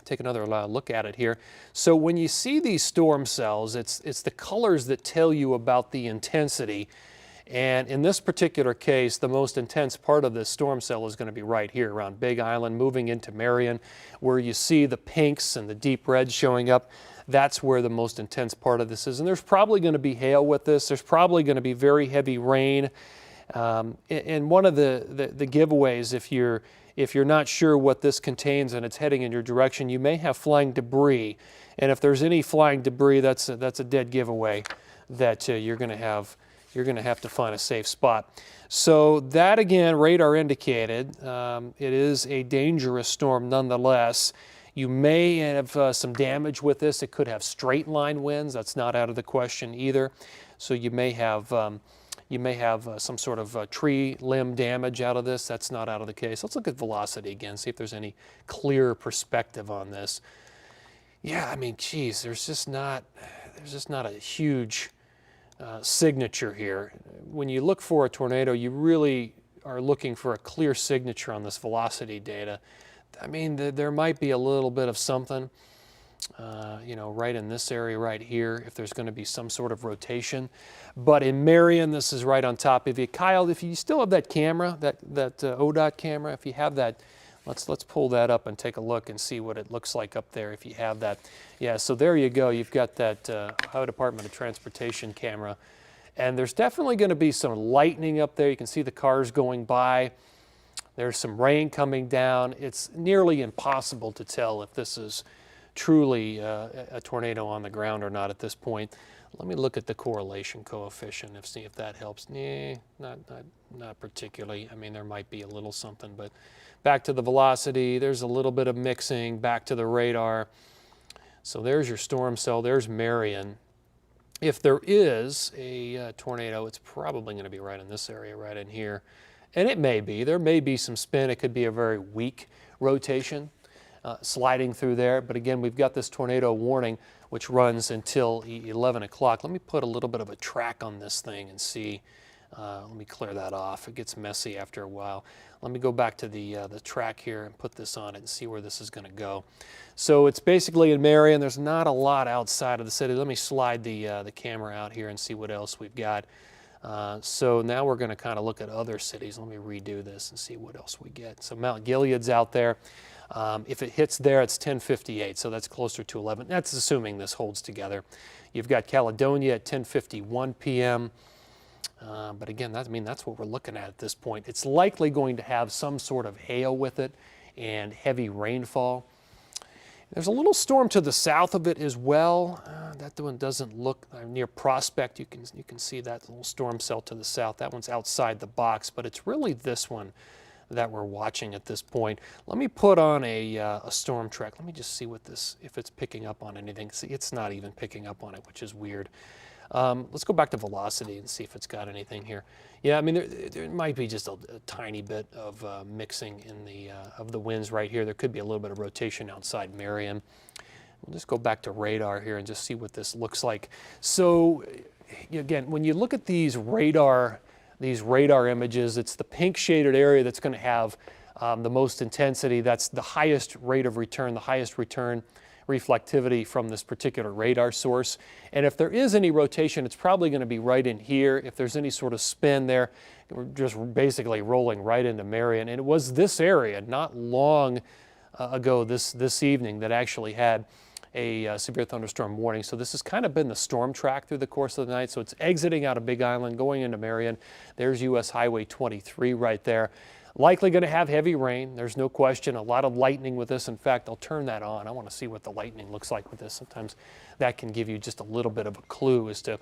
Take another look at it here. So when you see these storm cells, it's the colors that tell you about the intensity. And in this particular case, the most intense part of this storm cell is going to be right here around Big Island, moving into Marion, where you see the pinks and the deep reds showing up. That's where the most intense part of this is. And there's probably going to be hail with this. There's probably going to be very heavy rain. And one of the giveaways, if you're not sure what this contains and it's heading in your direction, you may have flying debris. And if there's any flying debris, that's a dead giveaway that you're going to have to find a safe spot. So that, again, radar indicated. It is a dangerous storm nonetheless. You may have some damage with this. It could have straight line winds. That's not out of the question either. So you may have some sort of tree limb damage out of this. That's not out of the case. Let's look at velocity again, see if there's any clear perspective on this. Yeah, I mean, geez, there's just not a huge signature here. When you look for a tornado, you really are looking for a clear signature on this velocity data. I mean, there might be a little bit of something, right in this area right here, if there's going to be some sort of rotation. But in Marion, this is right on top of you. Kyle, if you still have that camera, that ODOT camera, if you have that, let's pull that up and take a look and see what it looks like up there if you have that. Yeah, so there you go. You've got that Ohio Department of Transportation camera. And there's definitely going to be some lightning up there. You can see the cars going by. There's some rain coming down. It's nearly impossible to tell if this is truly a tornado on the ground or not at this point. Let me look at the correlation coefficient and see if that helps. Not particularly. I mean, there might be a little something, but back to the velocity, there's a little bit of mixing, back to the radar. So there's your storm cell, there's Marion. If there is a tornado, it's probably going to be right in this area, right in here. And it may be. There may be some spin. It could be a very weak rotation sliding through there. But again, we've got this tornado warning, which runs until 11 o'clock. Let me put a little bit of a track on this thing and see. Let me clear that off. It gets messy after a while. Let me go back to the track here and put this on it and see where this is going to go. So it's basically in Marion. There's not a lot outside of the city. Let me slide the camera out here and see what else we've got. So now we're going to kind of look at other cities. Let me redo this and see what else we get. So Mount Gilead's out there. If it hits there, it's 10:58, so that's closer to 11. That's assuming this holds together. You've got Caledonia at 10:51 p.m. But again, that's what we're looking at this point. It's likely going to have some sort of hail with it and heavy rainfall. There's a little storm to the south of it as well. That one doesn't look near Prospect. You can see that little storm cell to the south. That one's outside the box, but it's really this one that we're watching at this point. Let me put on a storm track. Let me just see if it's picking up on anything. See, it's not even picking up on it, which is weird. Let's go back to velocity and see if it's got anything here. Yeah, I mean, there might be just a tiny bit of mixing in of the winds right here. There could be a little bit of rotation outside Marion. We'll just go back to radar here and just see what this looks like. So again, when you look at these radar images, it's the pink shaded area that's going to have the most intensity. That's the highest rate of return, the highest return reflectivity from this particular radar source. And if there is any rotation, it's probably going to be right in here. If there's any sort of spin there, we're just basically rolling right into Marion. And it was this area not long ago this evening that actually had a severe thunderstorm warning. So this has kind of been the storm track through the course of the night. So it's exiting out of Big Island, going into Marion. There's US Highway 23 right there. Likely going to have heavy rain. There's no question. A lot of lightning with this. In fact, I'll turn that on. I want to see what the lightning looks like with this. Sometimes that can give you just a little bit of a clue as to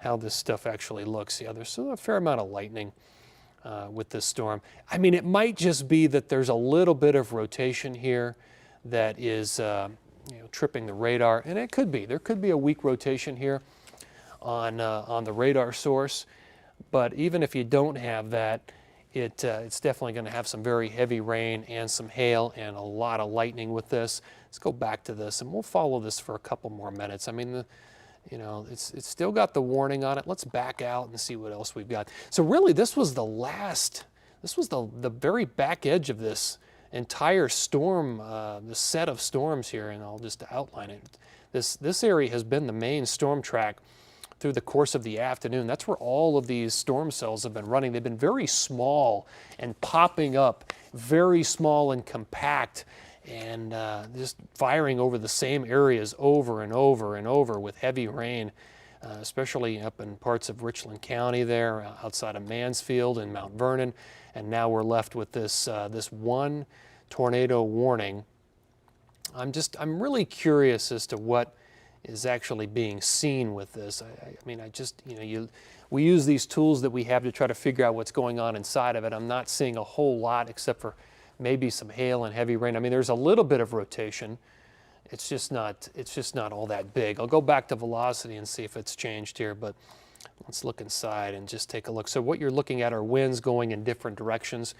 how this stuff actually looks. Yeah, there's still a fair amount of lightning with this storm. I mean, it might just be that there's a little bit of rotation here that is tripping the radar, and it could be. There could be a weak rotation here on the radar source. But even if you don't have that, it's definitely going to have some very heavy rain and some hail and a lot of lightning with this. Let's go back to this and we'll follow this for a couple more minutes. I mean, it's still got the warning on it. Let's back out and see what else we've got. So really, this was the very back edge of this entire storm, the set of storms here, and I'll just outline it. This area has been the main storm track through the course of the afternoon. That's where all of these storm cells have been running. They've been very small and popping up, very small and compact, and just firing over the same areas over and over and over with heavy rain, especially up in parts of Richland County there, outside of Mansfield and Mount Vernon. And now we're left with this one tornado warning. I'm really curious as to what is actually being seen with this. I mean, we use these tools that we have to try to figure out what's going on inside of it. I'm not seeing a whole lot except for maybe some hail and heavy rain. I mean, there's a little bit of rotation. It's just not all that big. I'll go back to velocity and see if it's changed here, but let's look inside and just take a look. So what you're looking at are winds going in different directions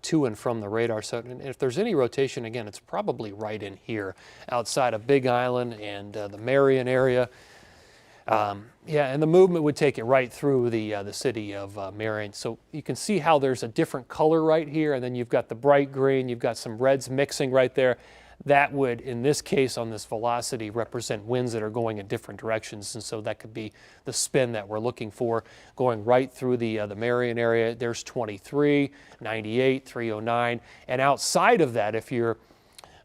to and from the radar. So if there's any rotation, again, it's probably right in here outside of Big Island and the Marion area. Yeah, and the movement would take it right through the city of Marion. So you can see how there's a different color right here, and then you've got the bright green, you've got some reds mixing right there. That would, in this case, on this velocity, represent winds that are going in different directions, and so that could be the spin that we're looking for, going right through the Marion area. There's 23, 98, 309, and outside of that, if you're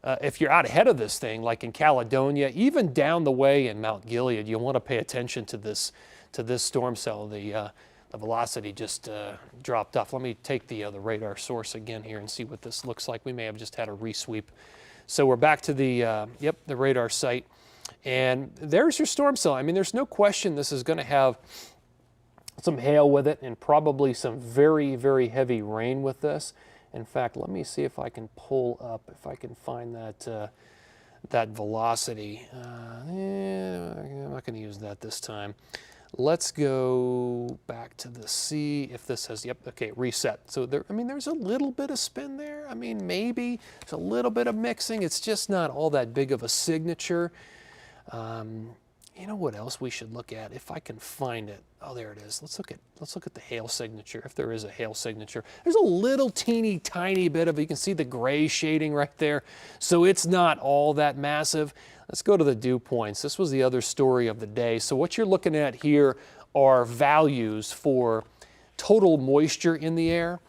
out ahead of this thing, like in Caledonia, even down the way in Mount Gilead, you want to pay attention to this storm cell. The velocity just dropped off. Let me take the radar source again here and see what this looks like. We may have just had a resweep. So we're back to the radar site, and there's your storm cell. I mean, there's no question this is going to have some hail with it and probably some very, very heavy rain with this. In fact, let me see if I can pull up, if I can find that velocity. I'm not going to use that this time. Let's go back to the C if this has, yep, okay, reset. So there's a little bit of spin there. I mean, maybe there's a little bit of mixing. It's just not all that big of a signature. You know what else we should look at if I can find it? Oh, there it is. Let's look at the hail signature, if there is a hail signature. There's a little teeny tiny bit of it. You can see the gray shading right there. So it's not all that massive. Let's go to the dew points. This was the other story of the day. So what you're looking at here are values for total moisture in the air.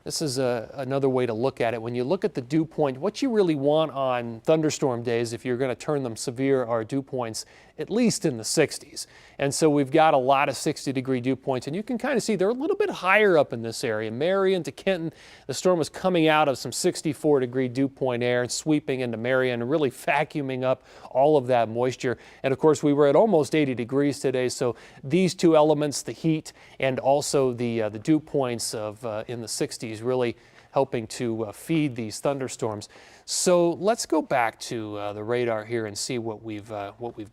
This is another way to look at it. When you look at the dew point, what you really want on thunderstorm days, if you're going to turn them severe, are dew points at least in the 60s. And so we've got a lot of 60-degree dew points, and you can kind of see they're a little bit higher up in this area. Marion to Kenton, the storm was coming out of some 64-degree dew point air and sweeping into Marion and really vacuuming up all of that moisture. And of course, we were at almost 80 degrees today, so these two elements, the heat and also the dew points of in the 60s, really helping to feed these thunderstorms. So let's go back to the radar here and see what we've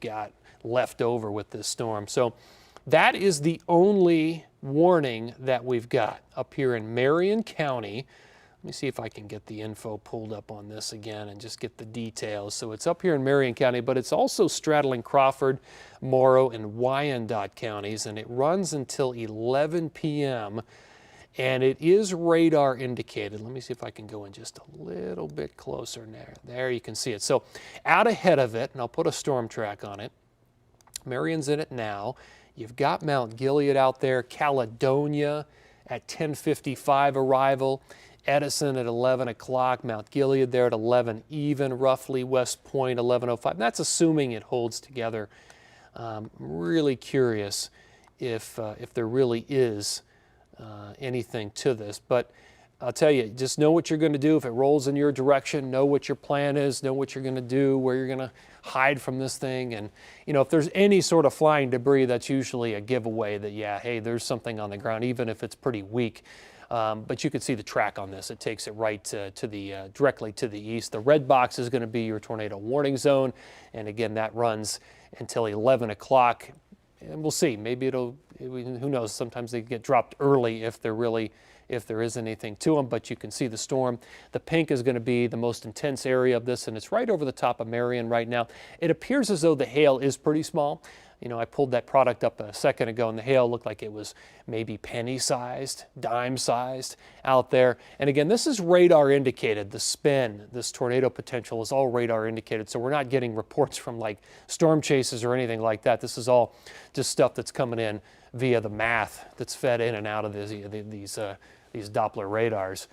got left over with this storm. So that is the only warning that we've got up here in Marion County. Let me see if I can get the info pulled up on this again and just get the details. So it's up here in Marion County, but it's also straddling Crawford, Morrow, and Wyandotte counties, and it runs until 11 p.m. and it is radar indicated. Let me see if I can go in just a little bit closer there. There you can see it. So out ahead of it, and I'll put a storm track on it, Marion's in it now. You've got Mount Gilead out there, Caledonia at 10:55 arrival, Edison at 11 o'clock, Mount Gilead there at 11 even, roughly, West Point 11:05. That's assuming it holds together. Really curious if there really is anything to this, but I'll tell you, just know what you're going to do. If it rolls in your direction, know what your plan is, know what you're going to do, where you're going to hide from this thing. And, if there's any sort of flying debris, that's usually a giveaway that, yeah, hey, there's something on the ground, even if it's pretty weak. But you can see the track on this. It takes it right directly to the east. The red box is going to be your tornado warning zone. And again, that runs until 11 o'clock. And we'll see. Maybe who knows, sometimes they get dropped early if they're really if there is anything to them, but you can see the storm. The pink is going to be the most intense area of this, and it's right over the top of Marion right now. It appears as though the hail is pretty small. You know, I pulled that product up a second ago, and the hail looked like it was maybe penny-sized, dime-sized out there. And again, this is radar indicated. The spin, this tornado potential is all radar indicated, so we're not getting reports from like storm chases or anything like that. This is all just stuff that's coming in via the math that's fed in and out of these Doppler radars.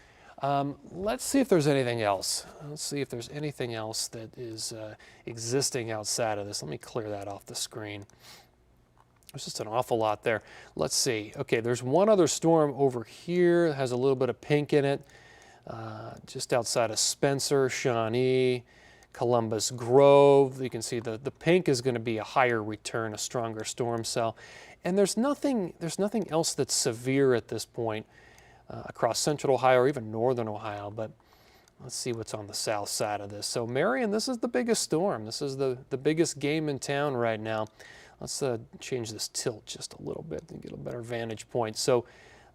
Let's see if there's anything else. Let's see if there's anything else that is existing outside of this. Let me clear that off the screen. There's just an awful lot there. Let's see. Okay, there's one other storm over here that has a little bit of pink in it, just outside of Spencer, Shawnee, Columbus Grove. You can see the pink is going to be a higher return, a stronger storm cell. And there's nothing else that's severe at this point across central Ohio or even northern Ohio, but let's see what's on the south side of this. So Marion, this is the biggest storm. This is the biggest game in town right now. Let's change this tilt just a little bit and get a better vantage point. So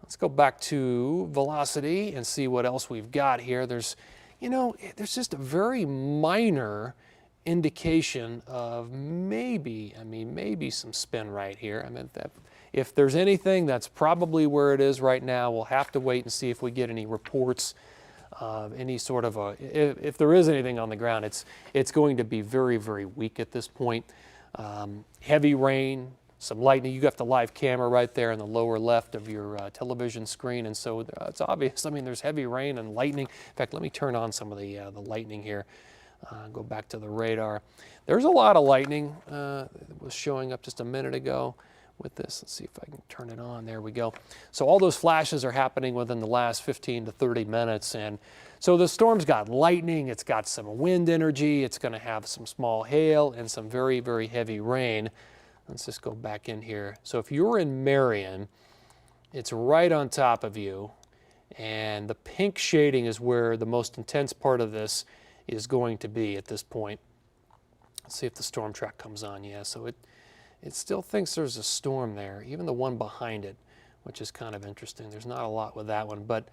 let's go back to velocity and see what else we've got here. There's just a very minor indication of maybe some spin right here. I mean, if there's anything, that's probably where it is right now. We'll have to wait and see if we get any reports of any sort of if there is anything on the ground, it's going to be very, very weak at this point. Heavy rain, some lightning. You got the live camera right there in the lower left of your television screen, and so it's obvious. I mean, there's heavy rain and lightning. In fact, let me turn on some of the lightning here. Go back to the radar. There's a lot of lightning that was showing up just a minute ago with this. Let's see if I can turn it on. There we go. So all those flashes are happening within the last 15 to 30 minutes. And so the storm's got lightning, it's got some wind energy, it's going to have some small hail and some very, very heavy rain. Let's just go back in here. So if you're in Marion, it's right on top of you. And the pink shading is where the most intense part of this is going to be at this point. Let's see if the storm track comes on. Yeah, so it still thinks there's a storm there, even the one behind it, which is kind of interesting. There's not a lot with that one, but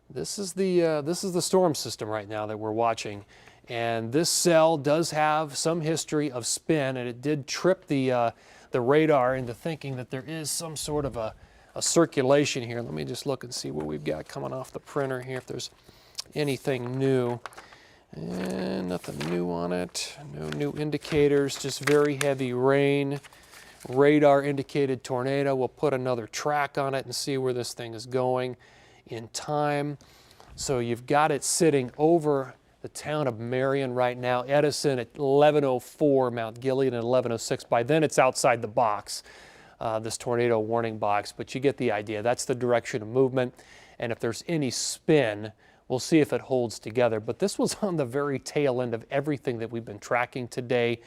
this is the storm system right now that we're watching. And this cell does have some history of spin, and it did trip the radar into thinking that there is some sort of a circulation here. Let me just look and see what we've got coming off the printer here, if there's anything new. And nothing new on it, no new indicators, just very heavy rain. Radar indicated tornado. We'll put another track on it and see where this thing is going in time. So you've got it sitting over the town of Marion right now. Edison at 11:04, Mount Gilead at 11:06. By then it's outside the box, this tornado warning box, but you get the idea. That's the direction of movement. And if there's any spin, we'll see if it holds together. But this was on the very tail end of everything that we've been tracking today.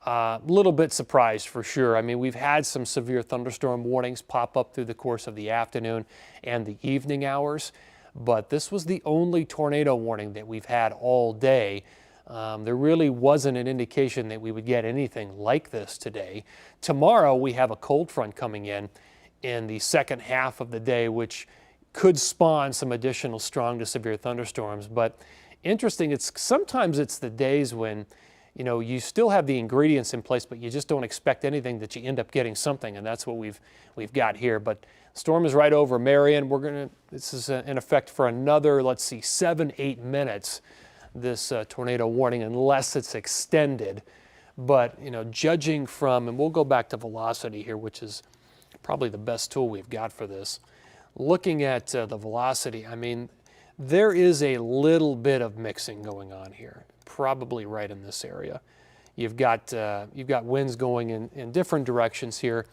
A little bit surprised for sure. I mean, we've had some severe thunderstorm warnings pop up through the course of the afternoon and the evening hours, but this was the only tornado warning that we've had all day. There really wasn't an indication that we would get anything like this today. Tomorrow we have a cold front coming in the second half of the day, which could spawn some additional strong to severe thunderstorms. But interesting, sometimes it's the days when you still have the ingredients in place, but you just don't expect anything, that you end up getting something, and that's what we've got here. But storm is right over Marion. This is in effect for another, let's see, 7-8 minutes, this tornado warning, unless it's extended. But judging from, and we'll go back to velocity here, which is probably the best tool we've got for this. Looking at the velocity, I mean, there is a little bit of mixing going on here, probably right in this area. You've got winds going in different directions here,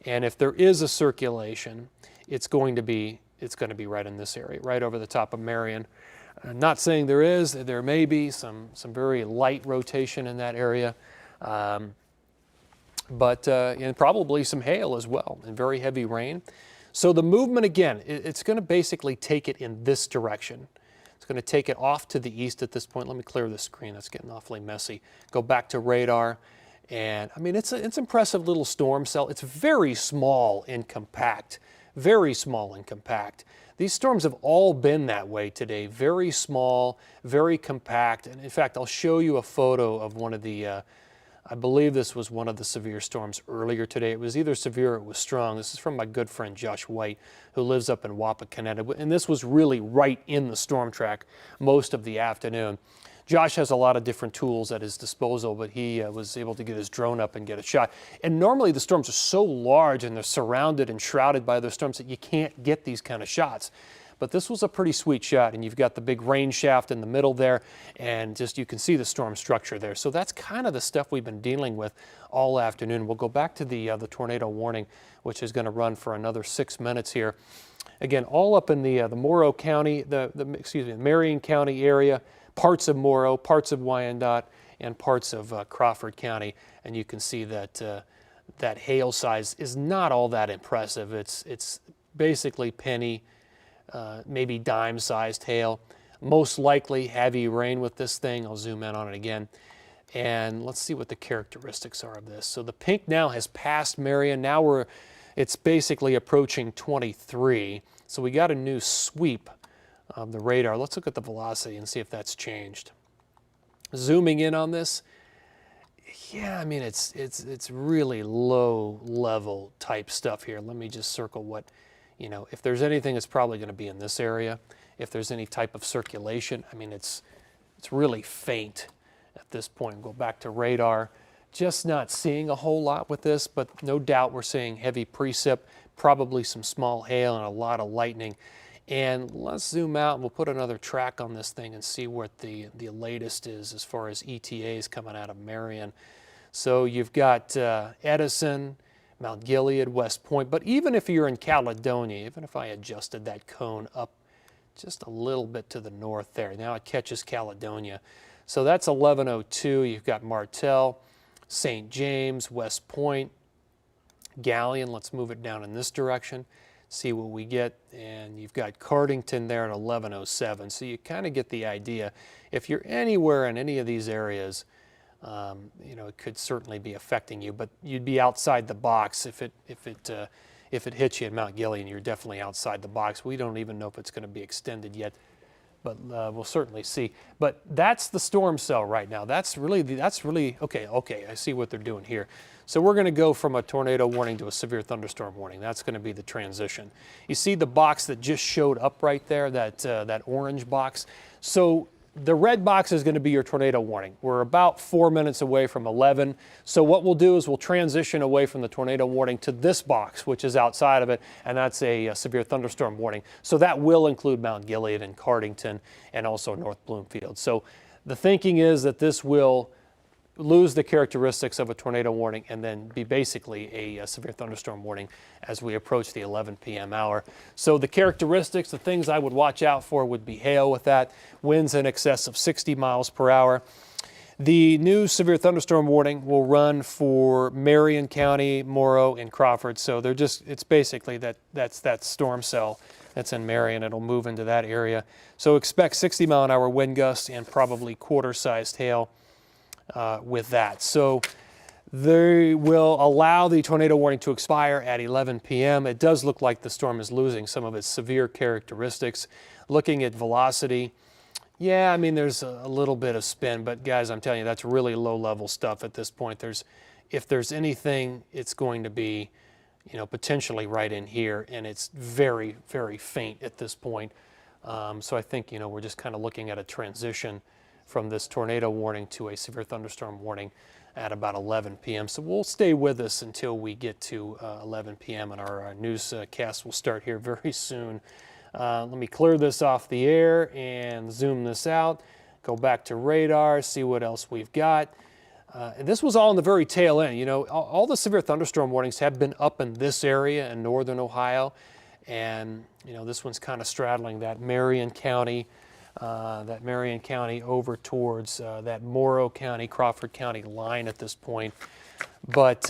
and if there is a circulation, it's going to be right in this area, right over the top of Marion. I'm not saying there may be some very light rotation in that area, but and probably some hail as well, and very heavy rain. So the movement, again, it's going to basically take it in this direction. It's going to take it off to the east at this point. Let me clear the screen. That's getting awfully messy. Go back to radar. And, I mean, it's an impressive little storm cell. It's very small and compact, very small and compact. These storms have all been that way today, very small, very compact. And in fact, I'll show you a photo of one of the, I believe this was one of the severe storms earlier today. It was either severe or it was strong. This is from my good friend Josh White, who lives up in Wapakoneta. And this was really right in the storm track most of the afternoon. Josh has a lot of different tools at his disposal, but he was able to get his drone up and get a shot. And normally the storms are so large and they're surrounded and shrouded by other storms that you can't get these kind of shots. But this was a pretty sweet shot, and you've got the big rain shaft in the middle there, and just you can see the storm structure there. So that's kind of the stuff we've been dealing with all afternoon. We'll go back to the tornado warning, which is going to run for another 6 minutes here. Again, all up in the Morrow County, Marion County area, parts of Morrow, parts of Wyandotte, and parts of Crawford County. And you can see that that hail size is not all that impressive. It's basically penny, maybe dime-sized hail. Most likely heavy rain with this thing. I'll zoom in on it again. And let's see what the characteristics are of this. So the pink now has passed Marion. Now it's basically approaching 23. So we got a new sweep of the radar. Let's look at the velocity and see if that's changed. Zooming in on this, yeah, I mean it's really low level type stuff here. Let me just circle what, if there's anything, it's probably going to be in this area. If there's any type of circulation, I mean it's really faint at this point. Go back to radar. Just not seeing a whole lot with this, but no doubt we're seeing heavy precip, probably some small hail and a lot of lightning. And let's zoom out and we'll put another track on this thing and see what the latest is as far as ETAs coming out of Marion. So you've got Edison, Mount Gilead, West Point, but even if you're in Caledonia, even if I adjusted that cone up just a little bit to the north there, now it catches Caledonia. So that's 1102. You've got Martel, St. James, West Point, Galleon. Let's move it down in this direction, see what we get. And you've got Cardington there at 1107. So you kind of get the idea. If you're anywhere in any of these areas, it could certainly be affecting you, but you'd be outside the box if it hits you at Mount Gilead. You're definitely outside the box. We don't even know if it's going to be extended yet, but we'll certainly see. But that's the storm cell right now. That's really okay. I see what they're doing here. So we're going to go from a tornado warning to a severe thunderstorm warning. That's going to be the transition. You see the box that just showed up right there, that orange box. So the red box is going to be your tornado warning. We're about 4 minutes away from 11. So what we'll do is we'll transition away from the tornado warning to this box, which is outside of it, and that's a severe thunderstorm warning. So that will include Mount Gilead and Cardington and also North Bloomfield. So the thinking is that this will lose the characteristics of a tornado warning and then be basically a severe thunderstorm warning as we approach the 11 p.m. hour. So the characteristics, the things I would watch out for would be hail with that, winds in excess of 60 miles per hour. The new severe thunderstorm warning will run for Marion County, Morrow, and Crawford. So it's basically that's that storm cell that's in Marion. It'll move into that area. So expect 60 mile an hour wind gusts and probably quarter-sized hail with that. So they will allow the tornado warning to expire at 11 p.m. It does look like the storm is losing some of its severe characteristics. Looking at velocity, yeah, I mean, there's a little bit of spin, but guys, I'm telling you, that's really low-level stuff at this point. If there's anything, it's going to be, potentially right in here, and it's very, very faint at this point. So I think, we're just kind of looking at a transition from this tornado warning to a severe thunderstorm warning at about 11 p.m. So we'll stay with us until we get to 11 p.m. and our newscast will start here very soon. Let me clear this off the air and zoom this out. Go back to radar, see what else we've got. And this was all in the very tail end. All the severe thunderstorm warnings have been up in this area in northern Ohio. And, this one's kind of straddling that Marion County over towards that Morrow County, Crawford County line at this point. But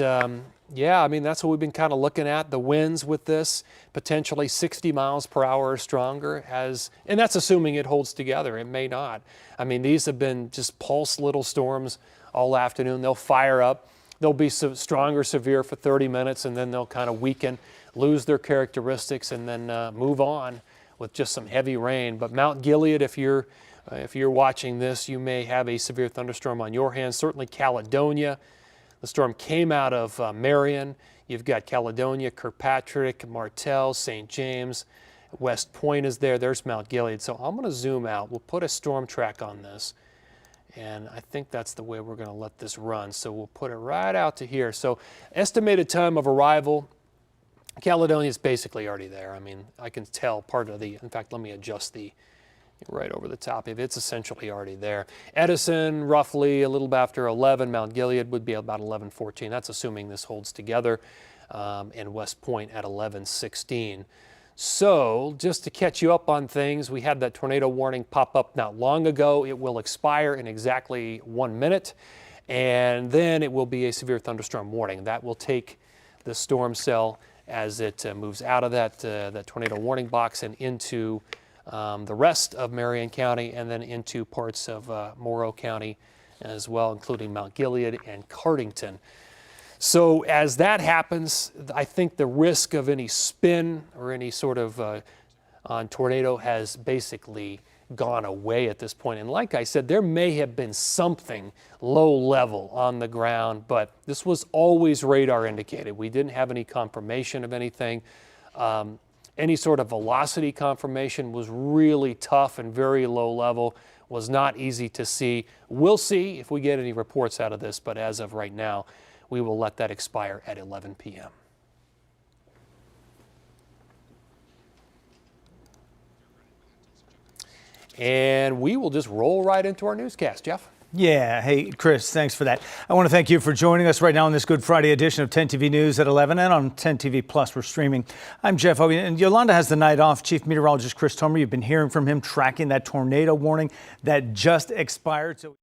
yeah, I mean, that's what we've been kind of looking at. The winds with this, potentially 60 miles per hour or stronger, and that's assuming it holds together. It may not. I mean, these have been just pulse little storms all afternoon. They'll fire up. they'll be strong or severe for 30 minutes, and then they'll kind of weaken, lose their characteristics, and then move on with just some heavy rain. But Mount Gilead, if you're watching this, you may have a severe thunderstorm on your hands. Certainly Caledonia. The storm came out of Marion. You've got Caledonia, Kirkpatrick, Martell, St. James, West Point is there. There's Mount Gilead. So I'm going to zoom out. We'll put a storm track on this. And I think that's the way we're going to let this run. So we'll put it right out to here. So estimated time of arrival, Caledonia is basically already there. I mean, I can tell part of the, in fact, let me adjust the right over the top of it. It's essentially already there. Edison, roughly a little bit after 11. Mount Gilead would be about 11:14. That's assuming this holds together. And West Point at 11:16. So just to catch you up on things, we had that tornado warning pop up not long ago. It will expire in exactly 1 minute. And then it will be a severe thunderstorm warning. That will take the storm cell as it moves out of that tornado warning box and into the rest of Marion County, and then into parts of Morrow County as well, including Mount Gilead and Cardington. So as that happens, I think the risk of any spin or any sort of on tornado has basically gone away at this point. And like I said, there may have been something low level on the ground, but this was always radar indicated. We didn't have any confirmation of anything. Any sort of velocity confirmation was really tough and very low level, was not easy to see. We'll see if we get any reports out of this, but as of right now, we will let that expire at 11 p.m. And we will just roll right into our newscast. Jeff? Yeah. Hey, Chris, thanks for that. I want to thank you for joining us right now on this Good Friday edition of 10 TV News at 11 and on 10 TV Plus. We're streaming. I'm Jeff Obie, and Yolanda has the night off. Chief Meteorologist Chris Tomer, you've been hearing from him, tracking that tornado warning that just expired. So